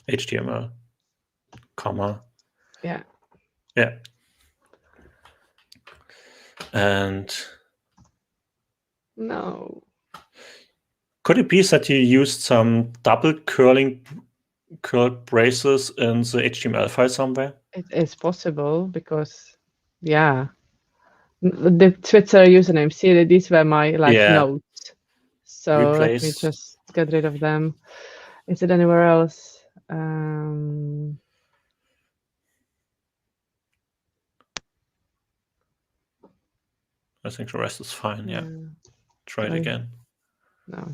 HTML, comma. Yeah. Yeah. And no. Could it be that you used some double curled braces in the HTML file somewhere? It is possible because, the Twitter username. See, these were my notes. So let me just get rid of them. Is it anywhere else? I think the rest is fine. Yeah. Try it again. No.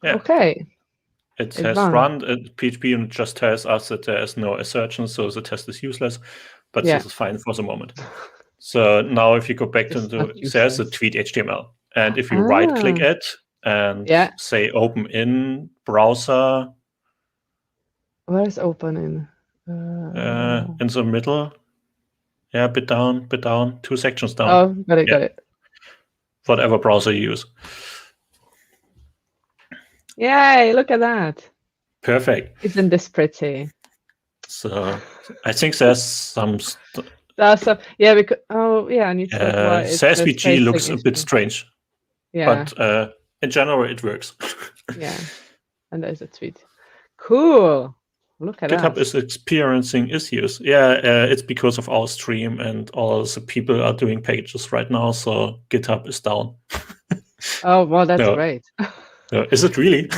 Yeah. Okay. It has run. PHP Unit just tells us that there is no assertion, so the test is useless. But this is fine for the moment. So now if you go back to there's a tweet HTML. And if you right-click it and say open in browser. Where is open in? In the middle. Yeah, a bit down, 2 sections down. Oh, got it. Whatever browser you use. Yay, look at that. Perfect. Isn't this pretty? So I think there's some... because I need to look why it's SVG looks a bit strange. Yeah. But in general, it works. Yeah. And there's a tweet. Cool. Look at GitHub is experiencing issues. Yeah, it's because of our stream and all the people are doing packages right now, so GitHub is down. Oh, well, that's great. Is it really?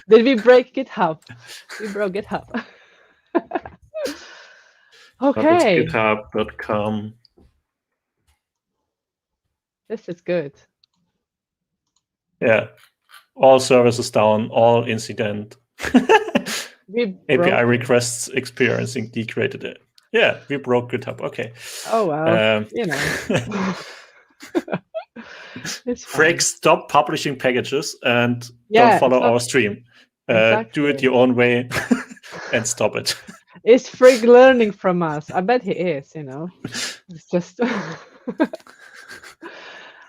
Did we break GitHub? We broke GitHub. Okay. GitHub.com. This is good. Yeah. All services down, all incident. API requests experiencing degraded it. Yeah, we broke GitHub. Okay. Oh, well, Frank, stop publishing packages and don't follow our stream. Do it your own way and stop it. Is Frigg learning from us? I bet he is, It's just...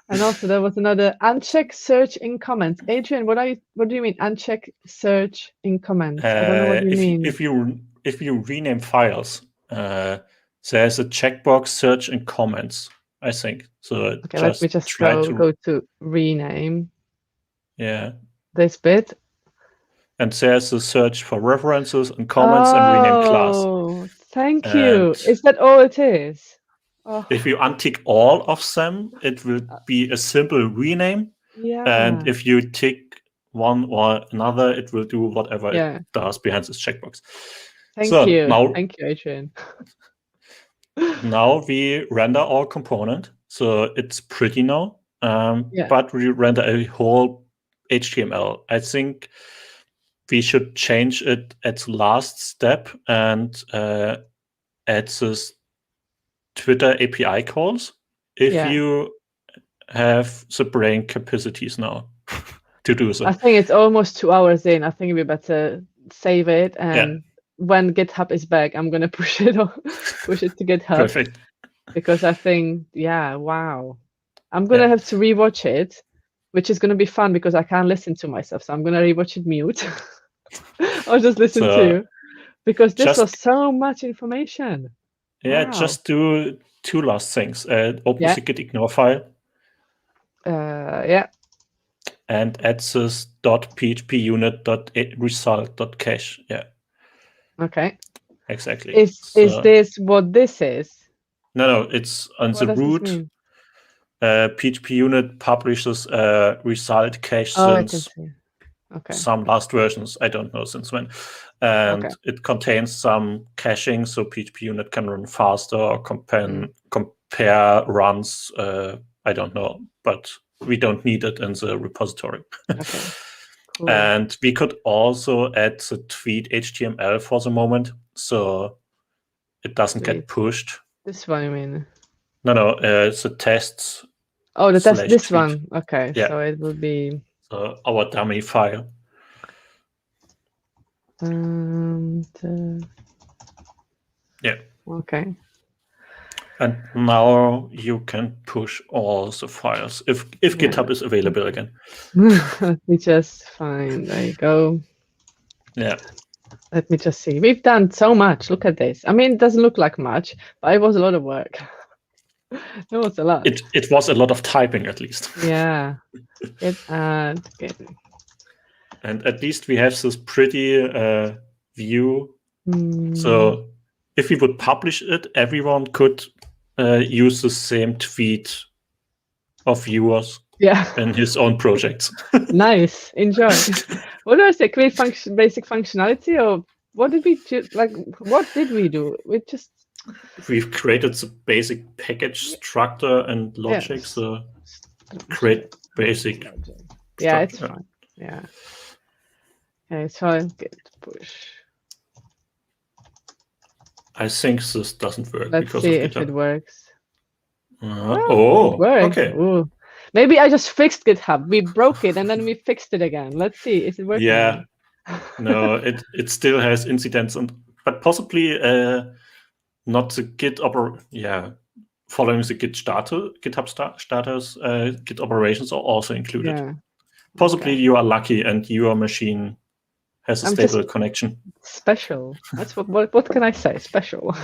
And also there was another uncheck search in comments. Adrian, what do you mean uncheck search in comments? I don't know what you mean. If you rename files, there's a checkbox search in comments, I think. So okay, let me just go to rename. Yeah. This bit. And there's a search for references and comments and rename class. Oh, thank you. Is that all it is? Oh. If you untick all of them, it will be a simple rename. Yeah. And if you tick one or another, it will do whatever it does behind this checkbox. Thank you. Thank you, Adrian. Now we render our component. So it's pretty now. But we render a whole HTML. I think we should change it at the last step and add this Twitter API calls if you have the brain capacities now to do so. I think it's almost 2 hours in. I think we better save it, and when GitHub is back, I'm gonna push it to GitHub. Perfect. Because I think, wow. I'm gonna have to rewatch it, which is gonna be fun because I can't listen to myself. So I'm gonna rewatch it mute. Or just listen to you. Because this was so much information. Yeah, just do 2 last things. Open the git ignore file. And add this .phpunit.result.cache. Yeah. Okay. Exactly. Is this what this is? No, it's on the root. PHP Unit publishes a result cache since some last versions. I don't know since when. And it contains some caching, so PHP Unit can run faster or compare runs. I don't know, but we don't need it in the repository. Okay. Cool. And we could also add the tweet HTML for the moment, so it doesn't get pushed. This one, you mean? No, it's the tests. Oh, the test. This one. Okay, so it will be our dummy file. Okay. And now you can push all the files if GitHub is available again. Let me just find. There you go. Yeah. Let me just see. We've done so much. Look at this. I mean, it doesn't look like much, but it was a lot of work. It was a lot. It was a lot of typing, at least. Yeah. And at least we have this pretty view. So if we would publish it, everyone could use the same tweet of viewers in his own projects. Nice, enjoy. What do I say? Create basic functionality, or what did we do? Like, what did we do? We've created the basic package structure and logic. So create basic. Yeah, it's fine. Yeah. Okay, so git push. I think this doesn't work. Let's because see of if GitHub. it works. It worked. Okay. Ooh. Maybe I just fixed GitHub. We broke it and then we fixed it again. Let's see. Is it working? Yeah. No, it still has incidents, but possibly not the Git following the GitHub status. Git operations are also included. Yeah. Possibly you are lucky and your machine has a stable connection. Special. That's what can I say? Special.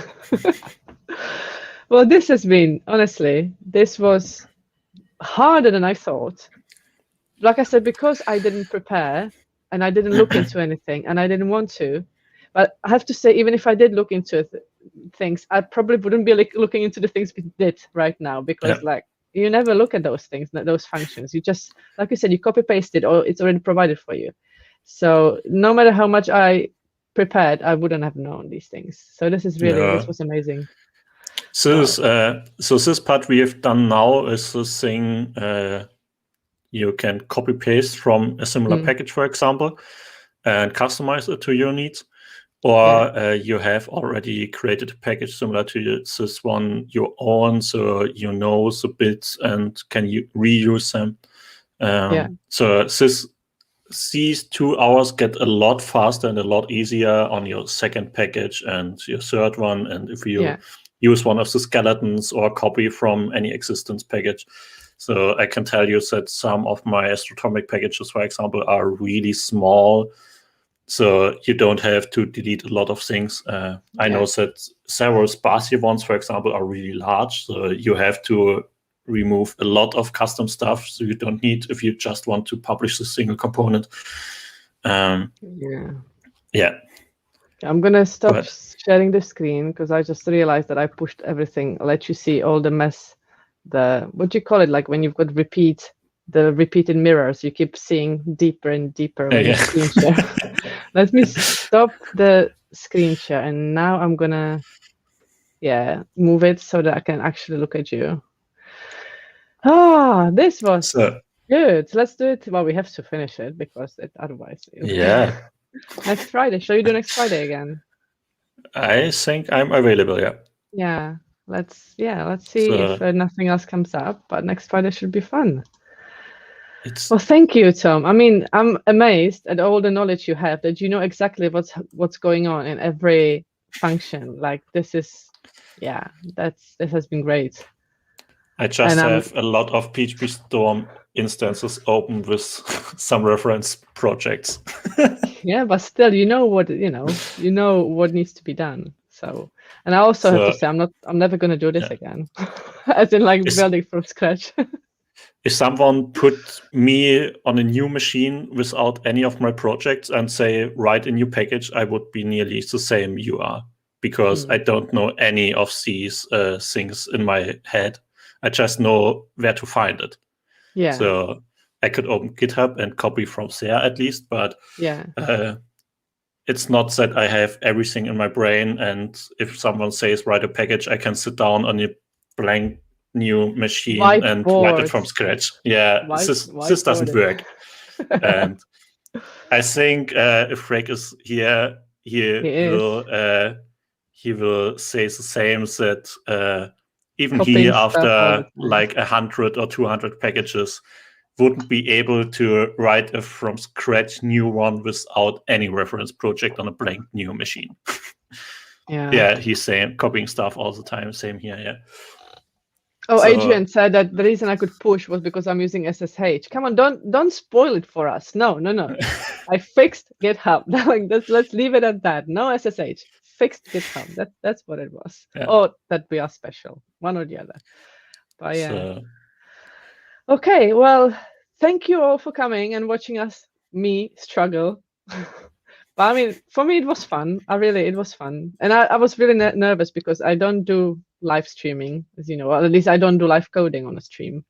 Well, this has been, honestly, this was harder than I thought. Like I said, because I didn't prepare and I didn't look into anything and I didn't want to. But I have to say, even if I did look into things, I probably wouldn't be looking into the things we did right now, because like you never look at those things, those functions. You just, like you said, you copy paste it or it's already provided for you. So no matter how much I prepared, I wouldn't have known these things. So this is really, this was amazing. So this part we have done now is the thing you can copy paste from a similar package, for example, and customize it to your needs. Or you have already created a package similar to this one, your own, so you know the bits and can you reuse them. So these 2 hours get a lot faster and a lot easier on your second package and your third one. And if you use one of the skeletons or copy from any existence package. So I can tell you that some of my astronomic packages, for example, are really small. So you don't have to delete a lot of things. I know that several sparsier ones, for example, are really large. So you have to remove a lot of custom stuff. So you don't need, if you just want to publish a single component. Yeah. I'm going to stop sharing the screen because I just realized that I pushed everything. I'll let you see all the mess. What do you call it? Like when you've got the repeated mirrors, you keep seeing deeper and deeper when you screen share. Let me stop the screen share, and now I'm gonna move it so that I can actually look at you. This was good. Let's do it. Well, we have to finish it because otherwise next Friday. Shall you do next Friday again? I think I'm available. Let's see if nothing else comes up, but next Friday should be fun. Well, thank you, Tom. I mean, I'm amazed at all the knowledge you have, that you know exactly what's going on in every function. Like this is, this has been great. I just have a lot of PHP Storm instances open with some reference projects. But still, you know what needs to be done. So, and I also have to say, I'm never going to do this again, as in like building from scratch. If someone put me on a new machine without any of my projects and say, write a new package, I would be nearly the same you are, because I don't know any of these things in my head. I just know where to find it. So I could open GitHub and copy from there at least, but it's not that I have everything in my brain. And if someone says, write a package, I can sit down on a blank new machine and write it from scratch. This doesn't work. And I think if Frank is here, he will say the same, that even he, after like 100 or 200 packages, wouldn't be able to write a from scratch new one without any reference project on a blank new machine. He's saying copying stuff all the time. Same here. Adrian said that the reason I could push was because I'm using SSH. Come on, don't spoil it for us. No. I fixed GitHub. Let's leave it at that. No SSH. Fixed GitHub. That's what it was. Or that we are special. One or the other. But okay, well, thank you all for coming and watching me struggle. But I mean, for me, it was fun. It was fun. And I was really nervous because I don't do live streaming, as you know, or at least I don't do live coding on a stream.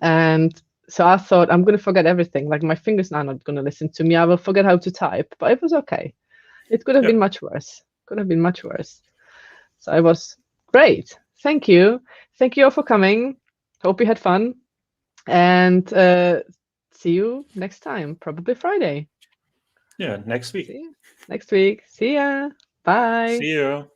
And So I thought, I'm going to forget everything. Like, my fingers are not going to listen to me. I will forget how to type. But it was okay. It could have been much worse. Could have been much worse. So it was great. Thank you. Thank you all for coming. Hope you had fun. And see you next time, probably Friday. Yeah, next week. See ya. Next week. See ya. Bye. See you.